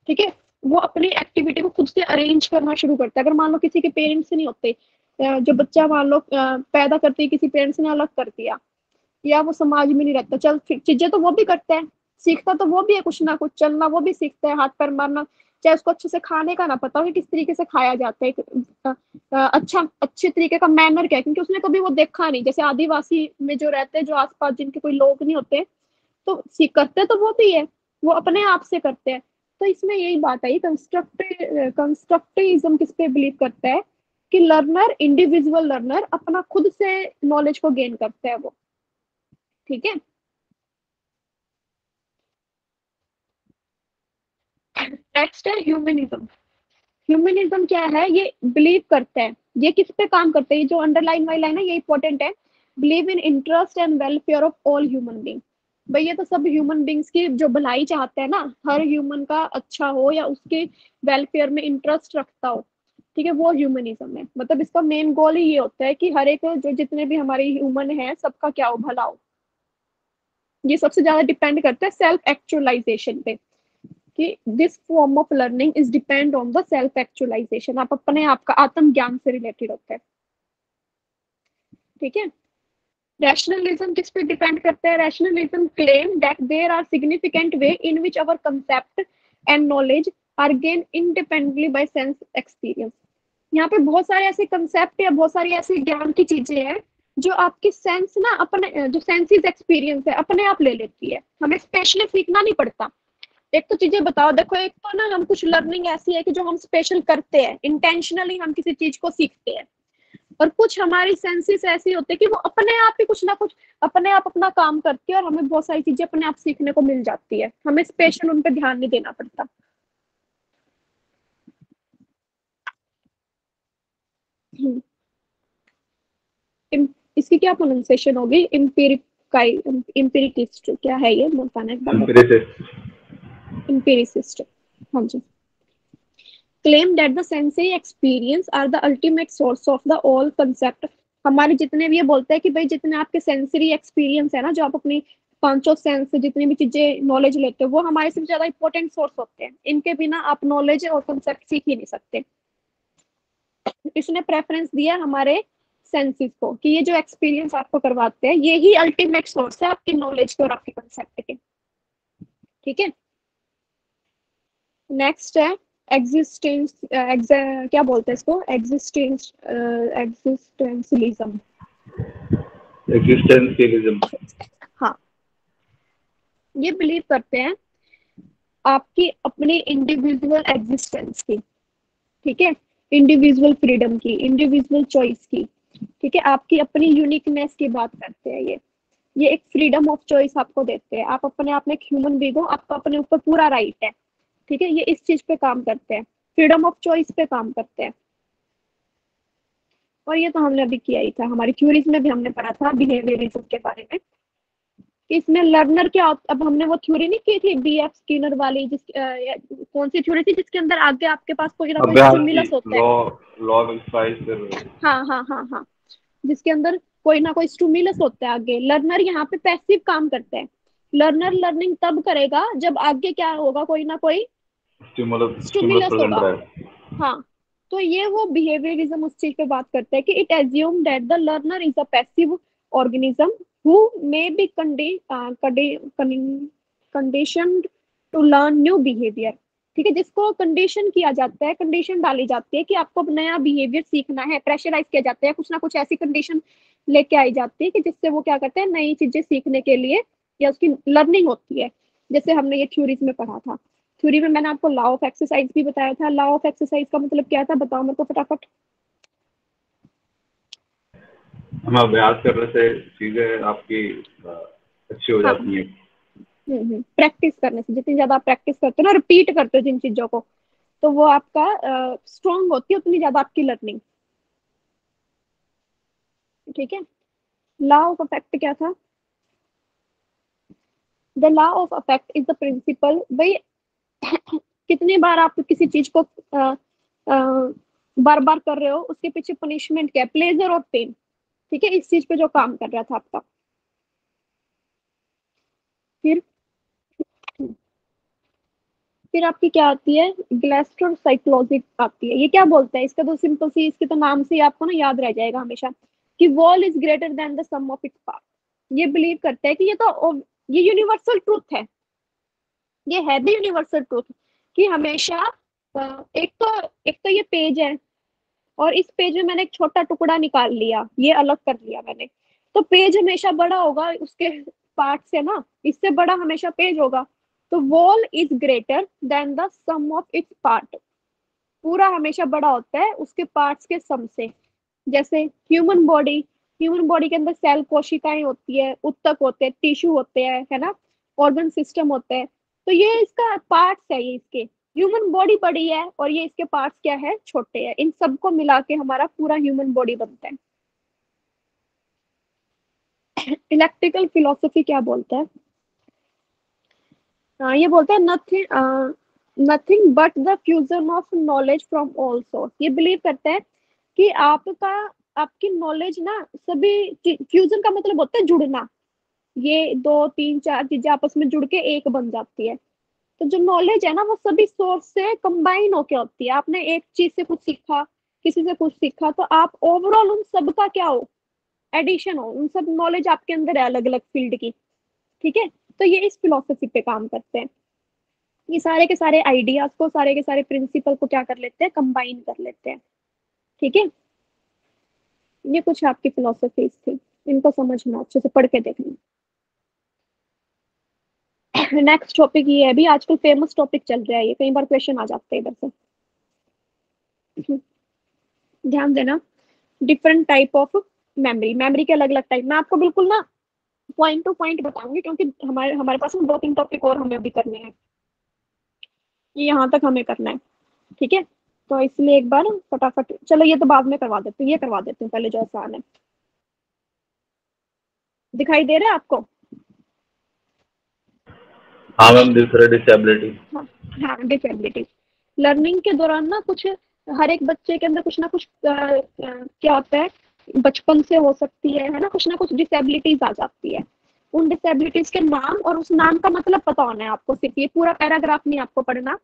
ठीक है, वो अपनी एक्टिविटी को खुद से अरेंज करना शुरू करता है। अगर मान लो किसी के पेरेंट्स नहीं होते, जो बच्चा मान लो पैदा करते ही किसी पेरेंट्स ने अलग कर दिया, या वो समाज में नहीं रहता, चल चीजें तो वो भी करता है, सीखता तो वो भी है कुछ ना कुछ, चलना वो भी सीखता है, हाथ पैर मारना, चाहे उसको अच्छे से खाने का ना पता हो कि किस तरीके से खाया जाता है, अच्छे तरीके का मैनर क्या है, क्योंकि उसने कभी वो देखा नहीं। जैसे आदिवासी में जो रहते हैं, जो आसपास जिनके कोई लोग नहीं होते, तो सीख करते तो वो भी है, वो अपने आप से करते हैं। तो इसमें यही बात आई, कंस्ट्रक्टिविज्म किस पे बिलीव करता है कि लर्नर, इंडिविजुअल लर्नर अपना खुद से नॉलेज को गेन करता है वो। ठीक है, नेक्स्ट है ह्यूमनिज्म। ह्यूमनिज्म क्या है, ये बिलीव करता है, ये किस पे काम करता है, ये जो अंडरलाइन वाली लाइन है ये इंपॉर्टेंट है, believe in interest and welfare of all human being. भाई ये तो सब ह्यूमन बींग्स की जो भलाई चाहते हैं ना, हर ह्यूमन का अच्छा हो या उसके वेलफेयर में इंटरेस्ट रखता हो। ठीक है, वो ह्यूमनिज्म है, मतलब इसका मेन गोल ही ये होता है कि हर एक जो जितने भी हमारे ह्यूमन है सबका क्या हो, भला हो। ये सबसे ज्यादा डिपेंड करता है सेल्फ एक्चुअलाइजेशन पे, कि this form of learning is depend on the self actualization, आप अपने आप का आत्मज्ञान से रिलेटेड होता है। ठीक है, रैशनलिज्म किस पे डिपेंड करता है, rationalism claim that there are significant way in which our concept and knowledge are gain independently by sense experience. यहाँ पे बहुत सारे ऐसे कंसेप्ट या बहुत सारी ऐसी ज्ञान की चीजें हैं जो आपकी सेंस ना, अपने जो सेंसेस एक्सपीरियंस है अपने आप ले लेती है, हमें स्पेशली सीखना नहीं पड़ता। एक तो चीजें बताओ, देखो एक तो ना हम कुछ लर्निंग ऐसी है कि जो हम स्पेशल करते हैं, इंटेंशनली हम किसी चीज को सीखते हैं, और कुछ हमारी सेंसेस ऐसी होती है कि वो अपने आप ही कुछ ना कुछ अपने आप अपना काम करती है, और हमें बहुत सारी चीजें अपने आप सीखने को मिल जाती है, हमें स्पेशल उन पर ध्यान नहीं देना पड़ता। इसकी क्या प्रोनाउंसिएशन होगी, इम्पेरिटिस्ट क्या है ये, बताना एक बार। Empiricist, हाँ जी। Claim that the sensory experience are the ultimate source of the all concept। हमारे जितने भी ये बोलते हैं कि भाई जितने आपके सेंसरी एक्सपीरियंस है ना, जो आप अपनी पांचों सेंस से जितनी भी चीजें नॉलेज लेते हो, वो हमारे सबसे ज्यादा इंपॉर्टेंट सोर्स होते हैं, इनके बिना आप नॉलेज और कंसेप्ट सीख ही नहीं सकते। इसने प्रेफरेंस दिया हमारे सेंसेस को कि ये जो एक्सपीरियंस आपको करवाते हैं ये ही अल्टीमेट सोर्स है आपकी नॉलेज के और आपके कंसेप्ट के। ठीक है, नेक्स्ट है एग्जिस्टेंस, क्या बोलते हैं इसको, एग्जिस्टेंशियलिज्म। हाँ, ये बिलीव करते हैं आपकी अपनी इंडिविजुअल एग्जिस्टेंस की। ठीक है, इंडिविजुअल फ्रीडम की, इंडिविजुअल चॉइस की। ठीक है, आपकी अपनी यूनिकनेस की बात करते हैं ये एक फ्रीडम ऑफ चॉइस आपको देते हैं, आप अपने आप में एक ह्यूमन बीइंग हो, आपका अपने ऊपर पूरा राइट है। ठीक है, ये इस चीज पे काम करते हैं, फ्रीडम ऑफ चॉइस पे काम करते हैं। और ये तो हमने अभी किया ही था, हमारी थ्योरीज में भी हमने पढ़ा था बिहेवियरिज्म के बारे में, कि इसमें लर्नर क्या, अब हमने वो थ्योरी नहीं की थी बीएफ स्किनर वाली, जिस कौन सी थ्योरी थी जिसके अंदर आगे आपके पास कोई ना कोई स्टिमुलस होता है, हाँ, जिसके अंदर कोई ना कोई स्टिमुलस होता है आगे। लर्नर यहाँ पे पैसिव काम करते हैं, लर्नर लर्निंग तब करेगा जब आगे क्या होगा, कोई ना कोई स्टिमुलस होगा। हाँ, तो ये वो बिहेवियरिज्म उस चीज पे बात करता है कि it assume that the learner is a passive organism who may be conditioned to learn new behaviour. ठीक है, जिसको कंडीशन किया जाता है, कंडीशन डाली जाती है कि आपको अब नया बिहेवियर सीखना है, प्रेशराइज किया जाता है, कुछ ना कुछ ऐसी कंडीशन लेके आई जाती है कि जिससे वो क्या करते हैं, नई चीजें सीखने के लिए या उसकी लर्निंग होती है। जैसे हमने ये थ्योरीज में पढ़ा था, थ्योरी में मैंने आपको लॉ ऑफ एक्सरसाइज भी बताया था। लॉ ऑफ एक्सरसाइज का मतलब क्या था, बताओ मेरे को फटाफट। हम अभ्यास करने से चीजें आपकी अच्छी हो हाँ, जाती हैं। प्रैक्टिस करने से, जितनी ज्यादा आप प्रैक्टिस करते हो ना, रिपीट करते हो जिन चीजों को, तो वो आपका स्ट्रांग होती है उतनी ज्यादा आपकी लर्निंग। ठीक है, लॉ ऑफ अफेक्ट क्या था? The law of effect is the principle, भाई कितनी बार आप किसी चीज को बार बार कर रहे हो, उसके पीछे पनिशमेंट क्या है, प्लेजर और पेन। ठीक है, इस चीज पे जो काम कर रहा था आपका। फिर फिर आपकी क्या आती है, ग्लेस्ट्रोसाइक्लोसिस आती है। ये क्या बोलता है, इसका तो सिंपल सी, इसके तो नाम से ही आपको ना याद रह जाएगा हमेशा कि whole is greater than the sum of its part. ये बिलीव करता है कि ये यूनिवर्सल ट्रूथ है, ये है भी यूनिवर्सल ट्रूथ कि हमेशा एक तो ये पेज है, और इस पेज में मैंने एक छोटा टुकड़ा निकाल लिया, ये अलग कर लिया मैंने, तो पेज हमेशा बड़ा होगा उसके पार्ट से ना, इससे बड़ा हमेशा पेज होगा। तो whole is greater than the sum of its part, पूरा हमेशा बड़ा होता है उसके पार्ट्स के सम से। जैसे ह्यूमन बॉडी के अंदर सेल कोशिकाएं होती है, उत्तक होते हैं, टिश्यू होते हैं, है ना, ऑर्गन सिस्टम होते हैं। तो ये इसका पार्ट्स है, ये इसके ह्यूमन बॉडी बड़ी है और ये इसके पार्ट्स क्या है, छोटे हैं। इन सबको मिला के हमारा पूरा ह्यूमन बॉडी बनता है। इलेक्ट्रिकल फिलोसफी क्या बोलता है? ये बोलता है nothing but the fusion of knowledge from all source. ये बिलीव करता है कि आपकी नॉलेज ना, सभी फ्यूजन का मतलब होता है जुड़ना, ये 2 3 4 चीजें आपस में जुड़ के एक बन जाती है। तो जो नॉलेज है ना, वो सभी सोर्स से कंबाइन होके होती है। आपने एक चीज से कुछ सीखा, किसी से कुछ सीखा, तो आप ओवरऑल उन सब का क्या हो, एडिशन हो, उन सब नॉलेज आपके अंदर है अलग अलग फील्ड की। ठीक है, तो ये इस फिलोसफी पे काम करते हैं। ये सारे के सारे आइडियाज को, सारे के सारे प्रिंसिपल को क्या कर लेते हैं, कंबाइन कर लेते हैं। ठीक है, ये कुछ आपकी फिलोसफीज थी, इनको समझना, अच्छे से पढ़ के देखना। नेक्स्ट टॉपिक ये है, अभी आजकल फेमस टॉपिक चल रहा है, ये कई बार क्वेश्चन आ जाते हैं इधर से। ध्यान देना, डिफरेंट टाइप ऑफ मेमोरी के अलग अलग टाइप। मैं आपको बिल्कुल ना पॉइंट टू पॉइंट बताऊंगी, क्योंकि हमारे पास 2 3 टॉपिक और हमें अभी करने हैं, ये यहाँ तक हमें करना है। ठीक है, तो इसलिए एक बार फटाफट, चलो ये तो बाद में करवा देते हैं, ये करवा देते हैं पहले जो आसान है। दिखाई दे रहा है आपको? हाँ मैम, दिख रहा है डिसेबिलिटी। हाँ, डिसेबिलिटी। लर्निंग के दौरान ना कुछ, हर एक बच्चे के अंदर कुछ ना कुछ क्या होता है, बचपन से हो सकती है ना, कुछ ना कुछ डिसेबिलिटीज आ जाती है। उन डिसेबिलिटीज के नाम और उस नाम का मतलब पता होना है आपको। सिर्फ ये पूरा पैराग्राफ नहीं आपको पढ़ना,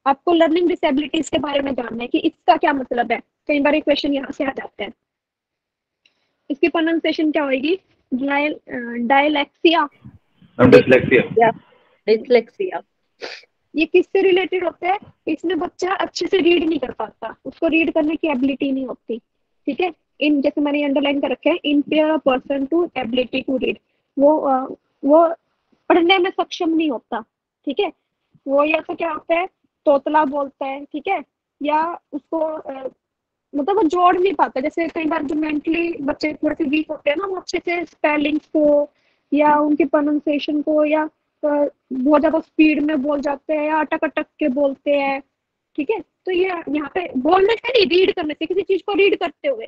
आपको लर्निंग डिसेबिलिटीज के बारे में जानना है कि इसका क्या मतलब है। कई बार क्वेश्चन यहाँ से आ जाते हैं। इसकी प्रोनाउंसिएशन क्या होगी, डायलैक्सिया, डिसलेक्सिया। ये किससे रिलेटेड होता है, इसमें बच्चा अच्छे से रीड नहीं कर पाता, उसको रीड करने की एबिलिटी नहीं होती। ठीक है, इन जैसे मैंने अंडरलाइन कर रखे हैं, impair person to ability to read, वो पढ़ने में सक्षम नहीं होता। ठीक है, वो या तो क्या होता है, तोतला बोलता है। ठीक है, या उसको मतलब वो जोड़ नहीं पाता। जैसे कई बार जो मेंटली बच्चे थोड़े से वीक होते हैं ना, वो अच्छे से स्पेलिंग्स को या उनके प्रोनाउंसिएशन को या बहुत ज्यादा स्पीड में बोल जाते हैं या अटक अटक के बोलते हैं। ठीक है, तो ये यहाँ पे बोलने से नहीं, रीड करने से, किसी चीज को रीड करते हुए,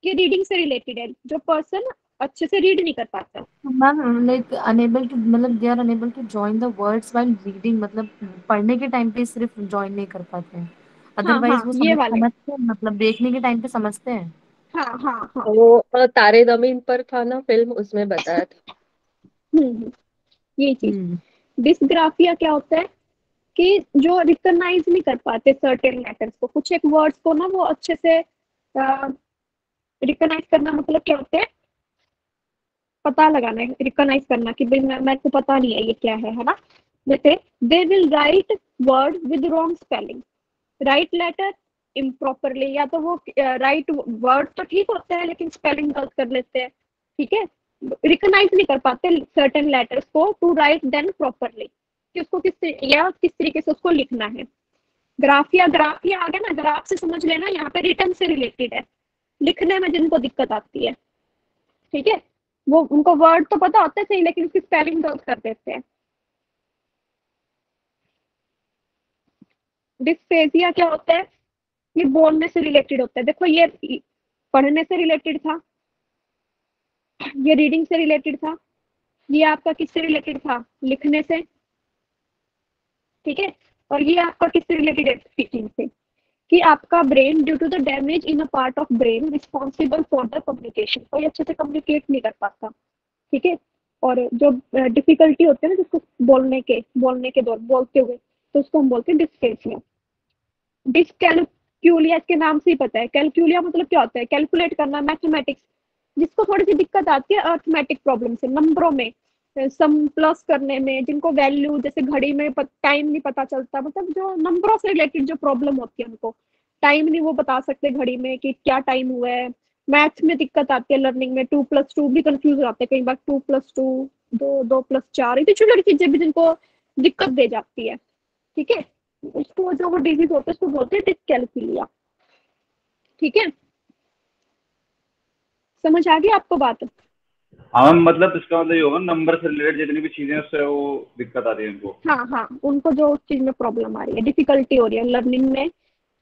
ये रीडिंग से रिलेटेड है। जो पर्सन अच्छे से रीड नहीं कर पाता, मैम लाइक अनेबल टू, मतलब they are unable to join the words while reading, मतलब पढ़ने के टाइम पे सिर्फ जॉइन नहीं कर पाते हैं, हाँ अदरवाइज हाँ, वो ये वाले, समझते हैं, मतलब देखने के टाइम पे समझते हैं। हाँ हाँ हाँ। वो तारे जमीन पर था ना फिल्म, उसमें बताया था। ये चीज। हम्म डिस्ग्राफिया क्या होता है? कि जो रिकॉग्नाइज नहीं कर पाते सर्टेन लेटर्स को, कुछ एक वर्ड्स को ना वो अच्छे से रिकॉग्नाइज करना मतलब क्या होता है, पता लगाना है, रिकॉग्नाइज करना कि भाई मेरे को पता नहीं है ये क्या है ना। जैसे they will write word with wrong spelling, write letter improperly, या तो वो राइट वर्ड तो ठीक होते हैं लेकिन स्पेलिंग गलत कर लेते हैं, ठीक है। रिकॉग्नाइज नहीं कर पाते सर्टेन लेटर्स को टू राइट देन प्रॉपरली, कि उसको किस तरीके से उसको लिखना है। ग्राफिया आ गया ना, ग्राफ से समझ लेना यहाँ पे रिटर्न से रिलेटेड है, लिखने में जिनको दिक्कत आती है, ठीक है, वो उनको वर्ड तो पता होता है सही लेकिन उसकी स्पेलिंग गलत कर देते हैं। डिस्फेजिया क्या होता है, ये बोलने से रिलेटेड होता है। देखो ये पढ़ने से रिलेटेड था, ये रीडिंग से रिलेटेड था, ये आपका किससे रिलेटेड था, लिखने से, ठीक है, और ये आपका किससे रिलेटेड है, स्पीकिंग से, कि आपका brain due to the damage in a part of brain responsible for the communication, कोई अच्छे से कम्युनिकेट नहीं कर पाता, ठीक है। और जो डिफिकल्टी होती है ना जिसको बोलने के दौर बोलते हुए, तो उसको हम बोलते हैं डिस्फेजिया। डिसकैलकुलिया, इसके नाम से ही पता है, कैलकुलिया मतलब क्या होता है, कैलकुलेट करना, मैथमेटिक्स। जिसको थोड़ी सी दिक्कत आती है अर्थमेटिक प्रॉब्लम से, नंबरों में सम प्लस करने में, जिनको वैल्यू जैसे घड़ी में टाइम नहीं पता चलता, मतलब जो नंबरों से रिलेटेड जो प्रॉब्लम होती है, उनको टाइम नहीं वो बता सकते घड़ी में कि क्या टाइम हुआ है। मैथ्स में दिक्कत आती है, लर्निंग में 2+2 भी कंफ्यूज हो जाते हैं कई बार, 2+2 2+4, इतनी छोटी छोटी चीजें भी जिनको दिक्कत दे जाती है, ठीक है। उसको जो वो डिजीज होता है उसको बोलते हैं डिसकैलकुलिया, ठीक है। समझ आ गई आपको बात? हाँ मैम, मतलब इसका मतलब ये होगा नंबर से रिलेटेड जितनी भी चीजें उससे वो दिक्कत आती है उनको। हाँ, उनको जो उस चीज में प्रॉब्लम आ रही है, डिफिकल्टी हो रही है लर्निंग में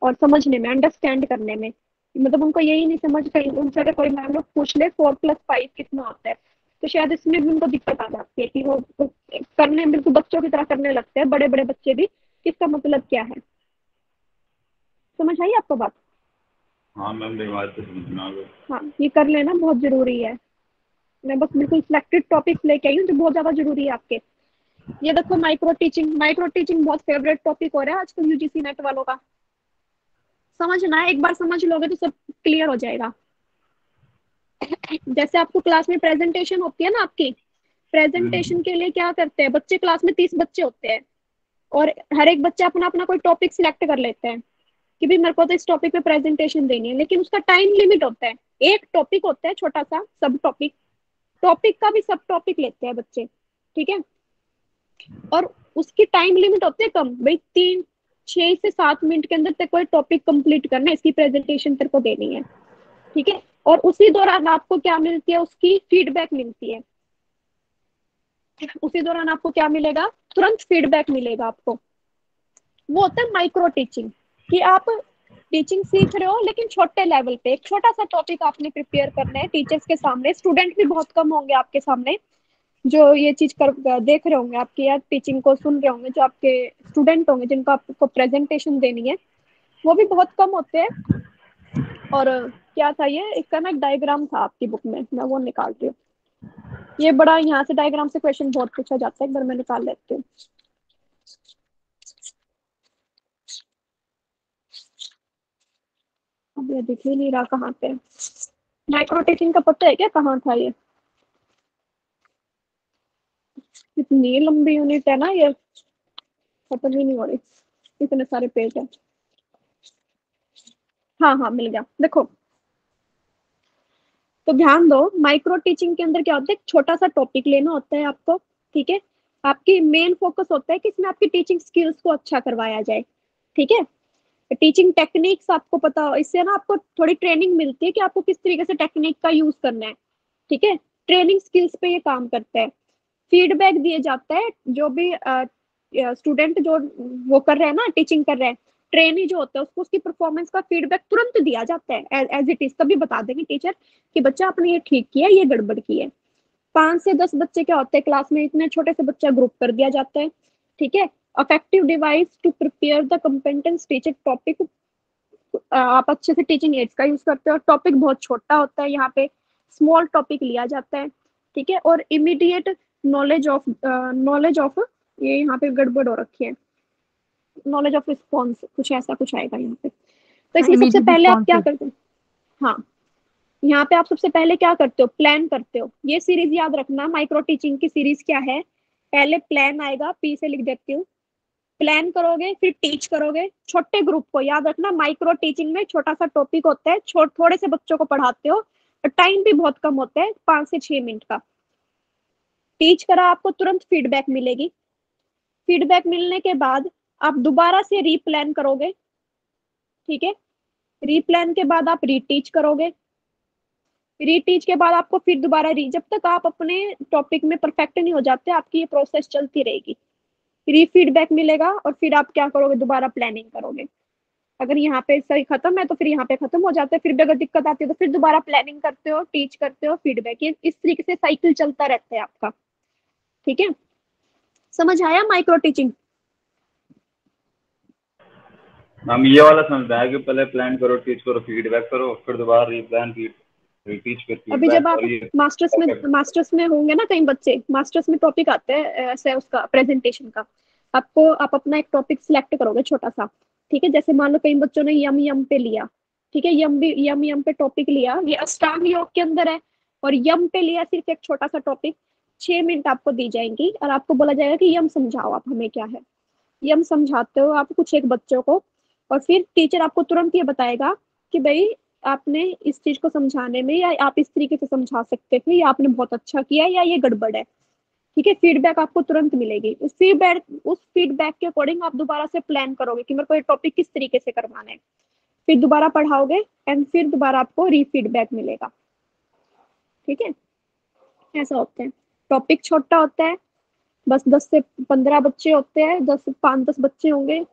और समझने में, अंडरस्टैंड करने में, मतलब उनको यही नहीं समझ, कहीं उनसे अगर कोई मैम लोग पूछ ले 4+5 कितना होता है, तो शायद इसमें भी उनको दिक्कत आ जाती है कि वो करने बिल्कुल बच्चों की तरह करने लगते हैं, बड़े बड़े बच्चे भी, किसका मतलब क्या है। समझ आई आपको बात? हाँ मैम, मेरी बात तो समझ में आ गई। हाँ, ये कर लेना बहुत जरूरी है। मैं बस बिल्कुल सिलेक्टेड टॉपिक्स लेके आई हूँ जो बहुत ज्यादा जरूरी है आपके। ये देखो माइक्रो टीचिंग बहुत फेवरेट टॉपिक हो रहा है आजकल यूजीसी नेट वालों का। समझना है, एक बार समझ लोगे तो सब क्लियर हो जाएगा। जैसे आपको क्लास में प्रेजेंटेशन होती है ना, आपकी प्रेजेंटेशन के लिए क्या करते हैं बच्चे, क्लास में 30 बच्चे होते हैं और हर एक बच्चा अपना अपना कोई टॉपिक सिलेक्ट कर लेते हैं कि भाई मेरे को तो इस टॉपिक पे प्रेजेंटेशन देनी है, लेकिन उसका टाइम लिमिट होता है। एक टॉपिक होता है छोटा सा सब टॉपिक, टॉपिक का भी सब टॉपिक लेते हैं बच्चे, ठीक है, और उसकी टाइम लिमिट होती है कम, भाई 6 से 7 मिनट के अंदर तक कोई टॉपिक कंप्लीट करना है, इसकी प्रेजेंटेशन तेरे को देनी है, ठीक है। और उसी दौरान आपको क्या मिलती है, उसकी फीडबैक मिलती है, उसी दौरान आपको क्या मिलेगा, तुरंत फीडबैक मिलेगा आपको। वो होता है माइक्रो टीचिंग, कि आप टीचिंग सीख रहे हो लेकिन छोटे लेवल पे, एक छोटा सा टॉपिक आपने प्रिपेयर करना है टीचर्स के सामने, स्टूडेंट भी बहुत कम होंगे आपके सामने जो ये चीज कर देख रहे होंगे, आपकी या टीचिंग को सुन रहे होंगे, जो आपके स्टूडेंट होंगे जिनको आपको प्रेजेंटेशन देनी है, वो भी बहुत कम होते हैं। और क्या था ये, इसका ना एक डायग्राम था आपकी बुक में, मैं वो निकाल रही हूँ। ये बड़ा यहाँ से डायग्राम से क्वेश्चन बहुत पूछा जाता है, एक बार मैं निकाल लेती हूँ। अब ये दिख ही नहीं रहा कहाँ पे, माइक्रो टीचिंग का पता है क्या कहाँ था ये? इतनी लंबी यूनिट है ना ये, खत्म ही नहीं हो रही, इतने सारे पेज है। हाँ मिल गया। देखो तो ध्यान दो, माइक्रो टीचिंग के अंदर क्या होता है, एक छोटा सा टॉपिक लेना होता है आपको, ठीक है। आपकी मेन फोकस होता है कि इसमें आपकी टीचिंग स्किल्स को अच्छा करवाया जाए, ठीक है। टीचिंग टेक्निक्स आपको पता हो, इससे ना आपको थोड़ी ट्रेनिंग मिलती है कि आपको किस तरीके से टेक्निक का यूज करना है, ठीक है। ट्रेनिंग स्किल्स पे ये काम करता है। फीडबैक दिए जाता है, जो भी स्टूडेंट जो वो कर रहे हैं ना, टीचिंग कर रहे हैं, ट्रेनी जो होता है उसको उसकी परफॉर्मेंस का फीडबैक तुरंत दिया जाता है एज इट इज, तभी बता देंगे टीचर कि बच्चा आपने ये ठीक किया, ये गड़बड़ की है। 5 से 10 बच्चे क्या होते हैं क्लास में, इतने छोटे से बच्चा ग्रुप कर दिया जाता है, ठीक है। Effective device to prepare the competence teacher topic, आप अच्छे से टीचिंग एड्स का यूज करते हो, टॉपिक बहुत छोटा होता है, यहाँ पे स्मॉल टॉपिक लिया जाता है, ठीक है। और इमीडिएट नॉलेज ऑफ ये यहाँ पे गड़बड़ हो रखी है, नॉलेज ऑफ रिस्पॉन्स, कुछ ऐसा कुछ आएगा यहाँ पे। तो हाँ, इसमें सबसे immediate पहले आप क्या responses। करते हो, हाँ यहाँ पे आप सबसे पहले क्या करते हो, प्लान करते हो। ये सीरीज याद रखना, माइक्रो टीचिंग की सीरीज क्या है, पहले प्लान आएगा, पी से लिख देती हूँ, प्लान करोगे फिर टीच करोगे। छोटे ग्रुप को याद रखना, माइक्रो टीचिंग में छोटा सा टॉपिक होता है, थोड़े से बच्चों को पढ़ाते हो और टाइम भी बहुत कम होता है, 5 से 6 मिनट का। टीच करा, आपको तुरंत फीडबैक मिलेगी। फीडबैक मिलने के बाद आप दोबारा से रीप्लान करोगे, ठीक है। रीप्लान के बाद आप रीटीच करोगे, रीटीच के बाद आपको फिर दोबारा जब तक आप अपने टॉपिक में परफेक्ट नहीं हो जाते, आपकी ये प्रोसेस चलती रहेगी। फीडबैक मिलेगा और फिर आप क्या करोगे, दोबारा प्लानिंग करोगे। अगर यहाँ पे सही खत्म है तो फिर यहाँ पे खत्म हो जाता है, फिर भी अगर दिक्कत आती है तो फिर दोबारा प्लानिंग करते हो, टीच करते हो, फीडबैक। ये इस तरीके से साइकिल चलता रहता है आपका, ठीक है। समझ आया माइक्रो टीचिंग? मैम ये वाला समझ आया कि पहले प्लान करो, टीच करो, फीडबैक करो, फिर दोबारा रीप्लान, रीटीच, फिर अभी जब फीडबैक। आप और ये मास्टर्स में होंगे ना, कई बच्चे मास्टर्स में टॉपिक आते हैं ऐसे उसका प्रेजेंटेशन का, आप अपना एक टॉपिक सिलेक्ट करोगे छोटा सा, ठीक है। जैसे मान लो कई बच्चों ने यम यम पे लिया, ठीक है, यम यम पे टॉपिक लिया, ये अष्टांग योग के अंदर है, और यम पे लिया सिर्फ एक छोटा सा टॉपिक। 6 मिनट आपको दी जाएंगी और आपको बोला जाएगा कि यम समझाओ आप हमें क्या है। यम समझाते हो आप कुछ एक बच्चों को, और फिर टीचर आपको तुरंत ये बताएगा कि भाई आपने इस चीज को समझाने में, या आप इस तरीके से समझा सकते थे, या आपने बहुत अच्छा किया, या ये गड़बड़ है, ठीक है। फीडबैक आपको तुरंत मिलेगी। उस फीडबैक के अकॉर्डिंग आप दोबारा से प्लान करोगे कि मेरे को ये टॉपिक किस तरीके से करवाना है, फिर दोबारा पढ़ाओगे एंड फिर दोबारा आपको रीफीडबैक मिलेगा, ठीक है। ऐसा होता है। टॉपिक छोटा होता है, बस 10 से 15 बच्चे होते हैं, 5-10 बच्चे होंगे।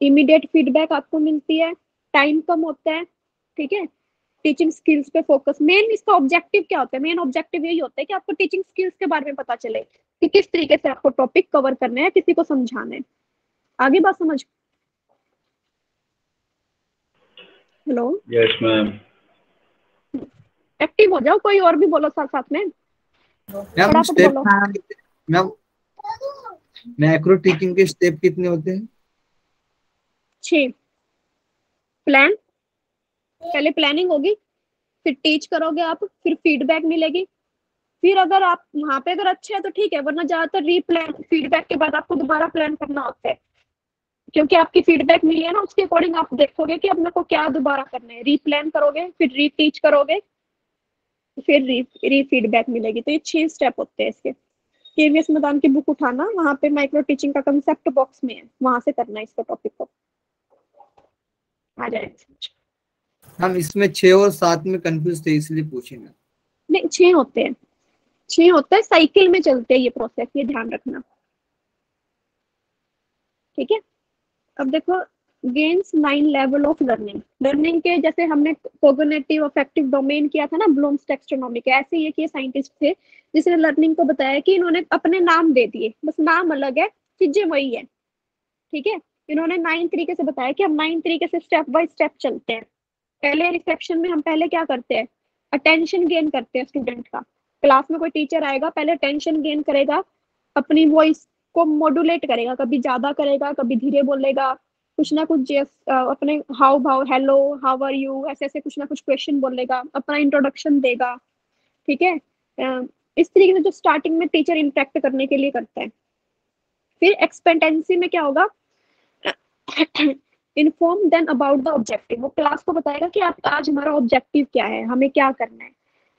इमीडिएट फीडबैक आपको मिलती है, टाइम कम होता है, ठीक है। टीचिंग स्किल्स पे फोकस, मेन इसका ऑब्जेक्टिव क्या होता है, मेन ऑब्जेक्टिव यही होता है कि आपको टीचिंग स्किल्स के बारे में पता चले कि किस तरीके से आपको टॉपिक कवर करना है, किसी को समझाना है। आगे बात समझ? Hello, yes ma'am. एक्टिव हो जाओ, कोई और भी बोलो साथ साथ में, मैम फटाफट स्टेप, बोलो। मैम मैक्रो टीचिंग के स्टेप कितने होते हैं? 6। प्लान, पहले प्लानिंग होगी, फिर टीच करोगे आप, फिर फीडबैक मिलेगी, फिर अगर आप वहां पे अगर अच्छे है तो ठीक है, वरना ज्यादातर रीप्लान, फीडबैक के बाद आपको दोबारा प्लान करना होता है, क्योंकि आपकी फीडबैक मिली है ना, उसके अकॉर्डिंग आप देखोगे कि अब मेरे को क्या दोबारा करना है। रीप्लान करोगे, फिर रीटीच करोगे, फिर री फीडबैक मिलेगी। तो ये 6 स्टेप होते हैं इसके। केवीएस मैदान की बुक उठाना, वहां पे माइक्रो टीचिंग का कंसेप्ट बॉक्स में है, वहां से करना है इसको, टॉपिक को आ जाएगा। हम इसमें 6 और 7 में कंफ्यूज थे, इसलिए पूछेंगे। नहीं, 6 होते हैं, 6 होता है, साइकिल में चलते हैं ये प्रोसेस, ये ध्यान रखना, ठीक है। अब देखो, gains 9 level of learning. Learning के जैसे हमने कोग्निटिव अफेक्टिव डोमेन किया था ना ब्लूम्स टैक्सोनॉमी के, ऐसे ये किए साइंटिस्ट थे जिसने लर्निंग को बताया कि इन्होंने अपने नाम दे दिए, बस नाम अलग है, चीजें वही है, ठीक है। इन्होंने 9 तरीके से बताया कि हम 9 तरीके से स्टेप बाय स्टेप चलते हैं। पहले रिसेप्शन में हम पहले क्या करते हैं, अटेंशन गेन करते हैं स्टूडेंट का। क्लास में कोई टीचर आएगा, पहले अटेंशन गेन करेगा, अपनी वॉइस को मॉड्यूलेट करेगा, कभी ज्यादा करेगा, कभी धीरे बोलेगा, कुछ ना कुछ अपने हाउ भाव, हेलो, हाउ आर यू, ऐसे ऐसे कुछ ना कुछ क्वेश्चन बोलेगा, अपना इंट्रोडक्शन देगा, ठीक है। इस तरीके से जो स्टार्टिंग में टीचर इंटरेक्ट करने के लिए करता है। फिर एक्सपेक्टेंसी में क्या होगा, inform them about the objective. वो क्लास को बताएगा कि आप आज हमारा ऑब्जेक्टिव क्या है, हमें क्या करना है,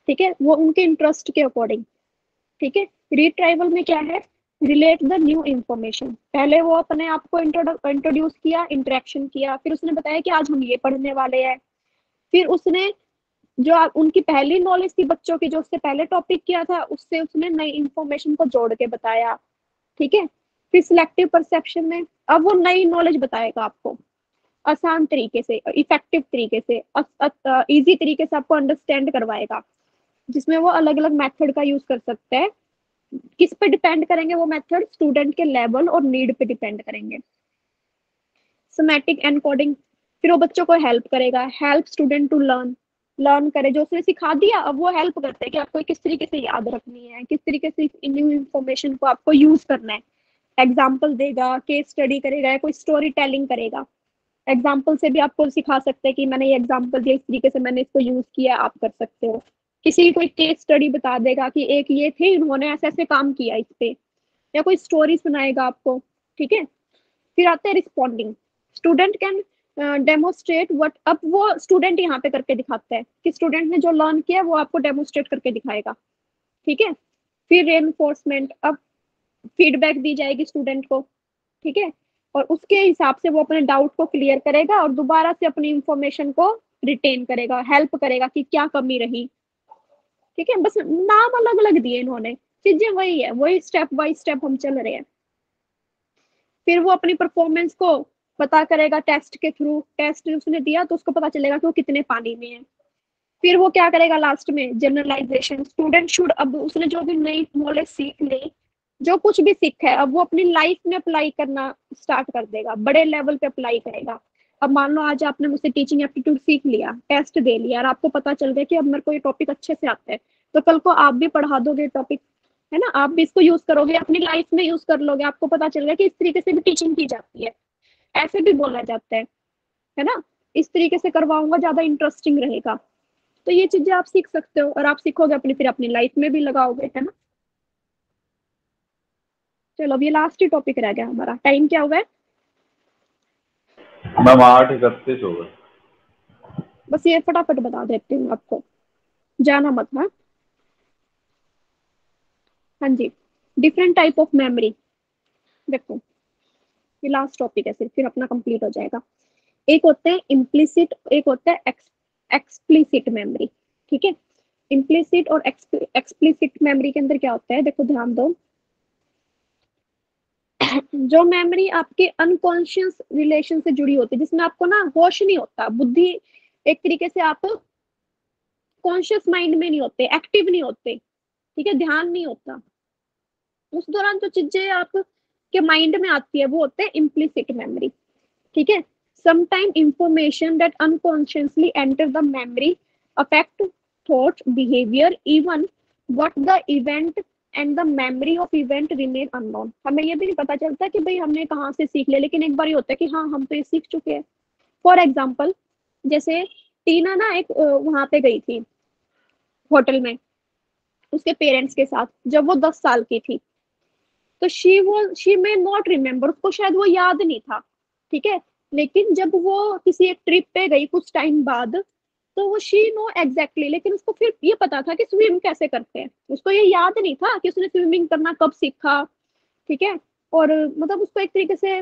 ठीक है, वो उनके इंटरेस्ट के अकॉर्डिंग, ठीक है। रिट्राइवल में क्या है, रिलेट द न्यू इंफॉर्मेशन। पहले वो अपने आप को इंट्रोड्यूस किया, इंटरेक्शन किया, फिर उसने बताया कि आज हम ये पढ़ने वाले हैं। फिर उसने जो उनकी पहली नॉलेज थी बच्चों की, जो उससे पहले टॉपिक किया था, उससे उसने नई इंफॉर्मेशन को जोड़ के बताया, ठीक है। फिर सिलेक्टिव परसेप्शन में अब वो नई नॉलेज बताएगा आपको, आसान तरीके से, इफेक्टिव तरीके से, इजी तरीके से आपको अंडरस्टैंड करवाएगा, जिसमें वो अलग अलग मेथड का यूज कर सकते हैं। किस पे डिपेंड करेंगे वो मेथड, स्टूडेंट के लेवल और नीड पे डिपेंड करेंगे। सोमैटिक एनकोडिंग, फिर वो बच्चों को हेल्प करेगा, हेल्प स्टूडेंट टू लर्न करे, जो उसने सिखा दिया अब वो हेल्प करते हैं कि आपको किस तरीके से याद रखनी है, किस तरीके से न्यू इंफॉर्मेशन को आपको यूज करना है, एग्जाम्पल देगा, केस स्टडी करेगा या कोई स्टोरी टेलिंग करेगा। एग्जाम्पल से भी आपको सिखा सकते हैं कि मैंने ये एग्जाम्पल दिया, इस तरीके से मैंने इसको यूज किया, आप कर सकते हो। किसी की कोई केस स्टडी बता देगा कि एक ये थे, उन्होंने ऐसे ऐसे काम किया इस पे, या कोई स्टोरी सुनाएगा आपको। ठीक है, फिर आते हैं responding. Student can demonstrate what, अब वो स्टूडेंट यहाँ पे करके दिखाता है कि स्टूडेंट ने जो लर्न किया वो आपको डेमोस्ट्रेट करके दिखाएगा। ठीक है, फिर रेनफोर्समेंट, अब फीडबैक दी जाएगी स्टूडेंट को। ठीक है, और उसके हिसाब से वो अपने डाउट को क्लियर करेगा और दोबारा से अपनी इंफॉर्मेशन को रिटेन करेगा, हेल्प करेगा कि क्या कमी रही। ठीक है, बस नाम अलग अलग दिए इन्होंने, चीजें वही है, वही स्टेप बाय स्टेप हम चल रहे हैं। फिर वो अपनी परफॉर्मेंस को पता करेगा टेस्ट के थ्रू, टेस्ट उसने दिया तो उसको पता चलेगा कि वो कितने पानी में है। फिर वो क्या करेगा लास्ट में, जनरलाइजेशन। स्टूडेंट शुड, अब उसने जो भी नई नॉलेज सीख ली, जो कुछ भी सीखा है, अब वो अपनी लाइफ में अप्लाई करना स्टार्ट कर देगा, बड़े लेवल पे अप्लाई करेगा। अब मान लो आज आपने मुझसे टीचिंग एप्टीट्यूड सीख लिया, टेस्ट दे लिया और आपको पता चल गया कि अब मेरे को ये टॉपिक अच्छे से आता है, तो कल को आप भी पढ़ा दोगे टॉपिक, है ना, आप भी इसको यूज करोगे, अपनी लाइफ में यूज कर लोगे, आपको पता चल गया कि इस तरीके से भी टीचिंग की जाती है, ऐसे भी बोला जाता है ना, इस तरीके से करवाऊंगा, ज्यादा इंटरेस्टिंग रहेगा। तो ये चीजें आप सीख सकते हो और आप सीखोगे अपनी, फिर अपनी लाइफ में भी लगाओगे, है ना। चलो अब ये लास्ट ही टॉपिक रह गया हमारा। टाइम क्या हुआ है? मैम 8:31 हो गए। बस ये फटाफट बता देती हूँ आपको, जाना मत। हाँ हाँ जी, डिफरेंट टाइप ऑफ मेमोरी। देखो ये लास्ट टॉपिक है सिर्फ, फिर अपना कंप्लीट हो जाएगा। एक होते हैं इम्प्लिसिट, एक होता है एक्सप्लिसिट मेमोरी। ठीक है, इम्प्लिसिट और एक्सप्लिसिट मेमोरी के अंदर क्या होता है, देखो ध्यान दो। जो मेमोरी आपके अनकॉन्शियस रिलेशन से जुड़ी होती है, जिसमें आपको ना होश नहीं होता, बुद्धि एक तरीके से आप कॉन्शियस माइंड में नहीं होते, एक्टिव नहीं होते, ठीक है, ध्यान नहीं होता, उस दौरान जो चीजें आपके माइंड में आती है वो होते हैं इम्प्लिसिट मेमोरी। ठीक है, sometime information that unconsciously enter the memory affect thought behaviour even what the event and the memory of event remain unknown. हमें ये भी नहीं पता चलता कि भाई हमने कहाँ से सीख लिया, लेकिन एक बार ये होता है कि हाँ हम तो ये सीख चुके हैं। फॉर एग्जाम्पल, जैसे टीना ना एक वहां पे गई थी होटल में उसके पेरेंट्स के साथ, जब वो 10 साल की थी, तो शी मे नॉट रिमेम्बर, उसको शायद वो याद नहीं था। ठीक है, लेकिन जब वो किसी एक ट्रिप पे गई कुछ टाइम बाद, तो वो शी नो एग्जैक्टली, लेकिन उसको फिर ये पता था कि स्विम कैसे करते हैं, उसको ये याद नहीं था कि उसने स्विमिंग करना कब सीखा। ठीक है, और मतलब उसको एक तरीके से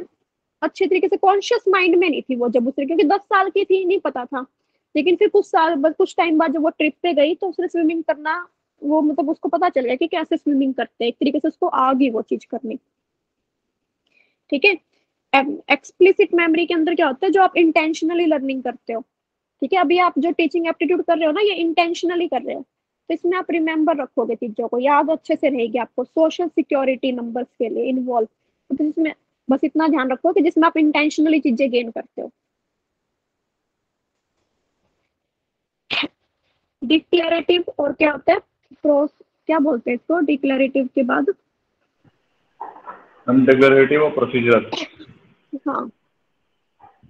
अच्छे तरीके से कॉन्शियस माइंड में नहीं थी वो, जब उसने, क्योंकि 10 साल की थी, नहीं पता था। लेकिन फिर कुछ टाइम बाद जब वो ट्रिप पे गई तो उसने स्विमिंग करना, वो मतलब उसको पता चल गया कि कैसे स्विमिंग करते हैं, एक तरीके से उसको आ गई वो चीज करनी। ठीक है, एक्सप्लिसिट मेमोरी के अंदर क्या होता है, जो आप इंटेंशनली लर्निंग करते हो। ठीक है, अभी आप जो टीचिंग एप्टीट्यूड कर रहे हो ना, ये इंटेंशनली कर रहे हो, तो इसमें आप रिमेम्बर रखोगे, चीजों को याद अच्छे से रहेगी आपको। सोशल सिक्योरिटी नंबर्स के लिए इन्वॉल्व, तो इसमें बस इतना ध्यान रखो कि जिसमें आप इंटेंशनली चीजें गेन करते हो। डिक्लेरेटिव और क्या होता है, क्या बोलते हैं इसको डिक्लेरेटिव के बाद? हम डिक्लेरेटिव और प्रोसीजरल। हाँ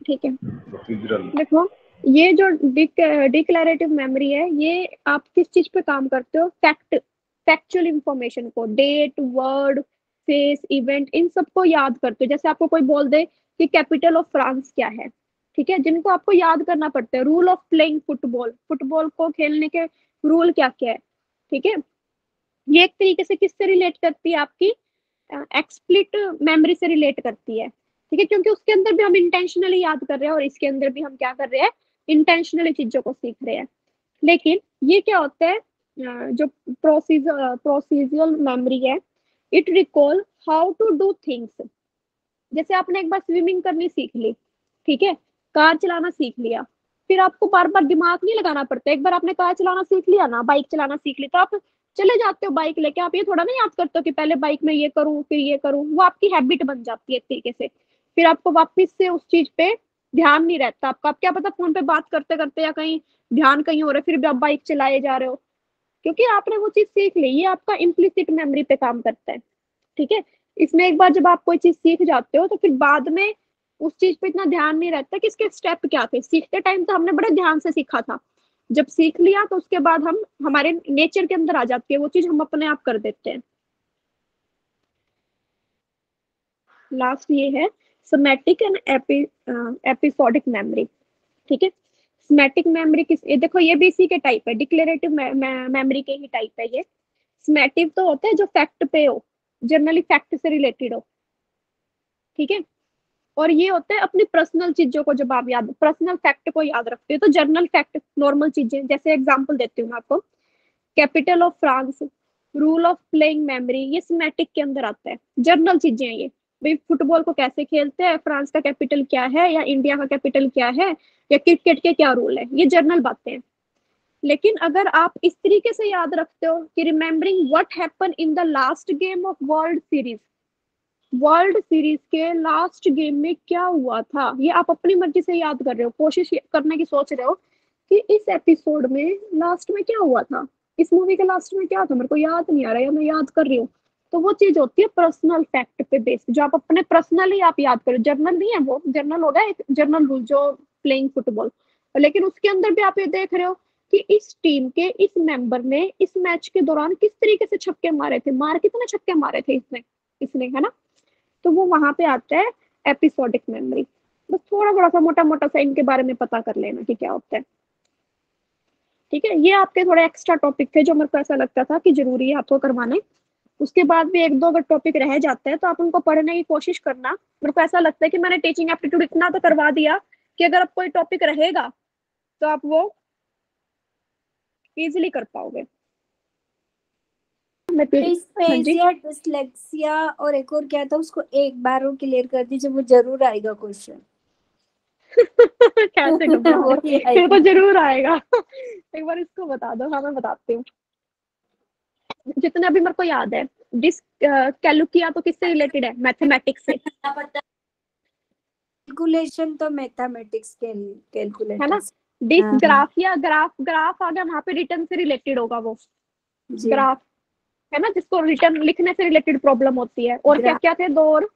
ठीक है, प्रोसीजरल देखो ये जो डिक्लेरेटिव मेमोरी है, ये आप किस चीज पे काम करते हो, फैक्चुअल इंफॉर्मेशन को, डेट, वर्ड, फेस, इवेंट, इन सबको याद करते हो। जैसे आपको कोई बोल दे कि कैपिटल ऑफ फ्रांस क्या है, ठीक है, जिनको आपको याद करना पड़ता है। Rule of playing football, football को खेलने के रूल क्या क्या है। ठीक है, ये एक तरीके से किससे रिलेट करती है, आपकी एक्सप्लिट मेमोरी से रिलेट करती है। ठीक है, क्योंकि उसके अंदर भी हम इंटेंशनली याद कर रहे हैं और इसके अंदर भी हम क्या कर रहे हैं, इंटेंशनली चीजों को सीख रहे हैं। लेकिन ये क्या होता है, जो प्रोसीजरल मेमोरी है, it recall how to do things. जैसे आपने एक बार स्विमिंग करनी सीख ली, ठीक है, कार चलाना सीख लिया, फिर आपको बार बार दिमाग नहीं लगाना पड़ता। एक बार आपने कार चलाना सीख लिया ना, बाइक चलाना सीख ली, तो आप चले जाते हो बाइक लेके, आप ये थोड़ा ना याद करते हो कि पहले बाइक में ये करूं फिर ये करूं, वो आपकी हैबिट बन जाती है एक तरीके से। फिर आपको वापस से उस चीज पे ध्यान नहीं रहता आपका, आप क्या पता फोन पे बात करते करते या कहीं ध्यान कहीं हो रहा है, फिर भी आप बाइक चलाए जा रहे हो, क्योंकि आपने वो चीज सीख ली। ये आपका इम्प्लिसिट मेमोरी पे काम करता है। ठीक है, इसमें एक बार जब आप कोई चीज सीख जाते हो तो फिर बाद में उस चीज पे इतना ध्यान नहीं रहता कि इसके स्टेप क्या थे। सीखते टाइम तो हमने बड़े ध्यान से सीखा था, जब सीख लिया तो उसके बाद हम हमारे नेचर के अंदर आ जाती है वो चीज, हम अपने आप कर देते हैं। लास्ट ये है सोमैटिक एंड एपिसोडिक मेमोरी। ठीक है, सोमैटिक मेमोरी किस, ये देखो ये भी इसी के टाइप है, डिक्लेरेटिव मेमोरी के ही टाइप है ये। सोमैटिव तो होता है जो फैक्ट पे हो, जनरली फैक्ट से रिलेटेड हो, ठीक है। और ये होता है अपनी पर्सनल चीजों को जब आप याद, पर्सनल फैक्ट को याद रखते हो। तो जर्नल फैक्ट, नॉर्मल चीजें, जैसे एग्जांपल देती हूँ मैं आपको, capital of France, rule of playing memory, ये सोमैटिक के अंदर आता है। जर्नल चीजें हैं ये, भाई फुटबॉल को कैसे खेलते हैं, फ्रांस का कैपिटल क्या है, या इंडिया का कैपिटल क्या है, या क्रिकेट के क्या रूल है, ये जर्नल बातें हैं। लेकिन अगर आप इस तरीके से याद रखते हो कि remembering what happen in the last game of world series, world series के लास्ट गेम में क्या हुआ था, ये आप अपनी मर्जी से याद कर रहे हो, कोशिश करने की सोच रहे हो कि इस एपिसोड में लास्ट में क्या हुआ था, इस मूवी के लास्ट में क्या था, मेरे को याद नहीं आ रहा है, मैं याद कर रही हूँ। तो वो चीज होती है पर्सनल फैक्ट पे बेस्ड, जो आप अपने पर्सनली आप याद करो। जर्नल नहीं है वो, जर्नल होगा एक जर्नल रूल जो प्लेइंग फुटबॉल, लेकिन उसके अंदर भी आप ये देख रहे हो कि इस टीम के इस मेंबर ने इस मैच के दौरान किस तरीके से छक्के मारे थे, कितने छक्के मारे थे इसने, है ना। तो वो वहां पे आता है एपिसोडिक मेमोरी। बस थोड़ा थोड़ा सा मोटा मोटा सा इनके बारे में पता कर लेना कि क्या होता है, ठीक है। ये आपके थोड़े एक्स्ट्रा टॉपिक थे जो मेरे को ऐसा लगता था कि जरूरी है आपको करवाने। उसके बाद भी एक दो अगर टॉपिक रह जाते हैं तो आप उनको पढ़ने की कोशिश करना। मेरे को ऐसा लगता है कि मैंने टीचिंग एप्टीट्यूड इतना तो करवा दिया कि अगर अब कोई टॉपिक रहेगा तो आप वो इजीली कर पाओगे। डिस्पेसिया, डिसलेक्सिया और एक और क्या था, उसको एक बार और क्लियर कर दीजिए, वो जरूर आएगा क्वेश्चन। कैसे घबरा फिर तो जरूर आएगा। एक बार इसको बता दो। हाँ मैं बताती हूँ, जितना भी मेरे को याद है। कैलकुलिया तो किससे रिलेटेड है, मैथमेटिक्स से, कैलकुलेशन तो मैथमेटिक्स के कैलकुलेटर है ना। ग्राफिया, ग्राफ आ गया, वहां पे रिटर्न से रिलेटेड होगा वो ग्राफ, है ना, जिसको रिटर्न लिखने से रिलेटेड प्रॉब्लम होती है। और क्या क्या थे दो और,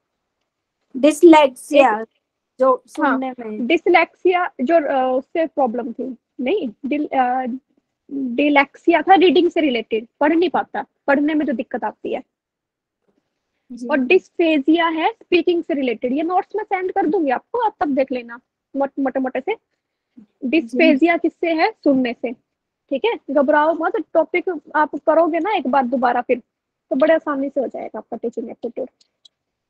डिसलेक्सिया जो सुनने में, डिसलेक्सिया जो उससे प्रॉब्लम थी, नहीं डिलेक्सिया था रीडिंग से रिलेटेड, पढ़ नहीं पाता, पढ़ने में जो दिक्कत आती है। और डिस्फेजिया है स्पीकिंग से रिलेटेड। ये नोट्स में सेंड कर दूंगी आपको, आप तब देख लेना मोटे मोटे से। डिस्फेजिया किससे है, सुनने से, ठीक है। घबराओ मत, टॉपिक आप करोगे ना एक बार दोबारा फिर तो बड़े आसानी से हो जाएगा आपका टीचिंग एप्टीट्यूड।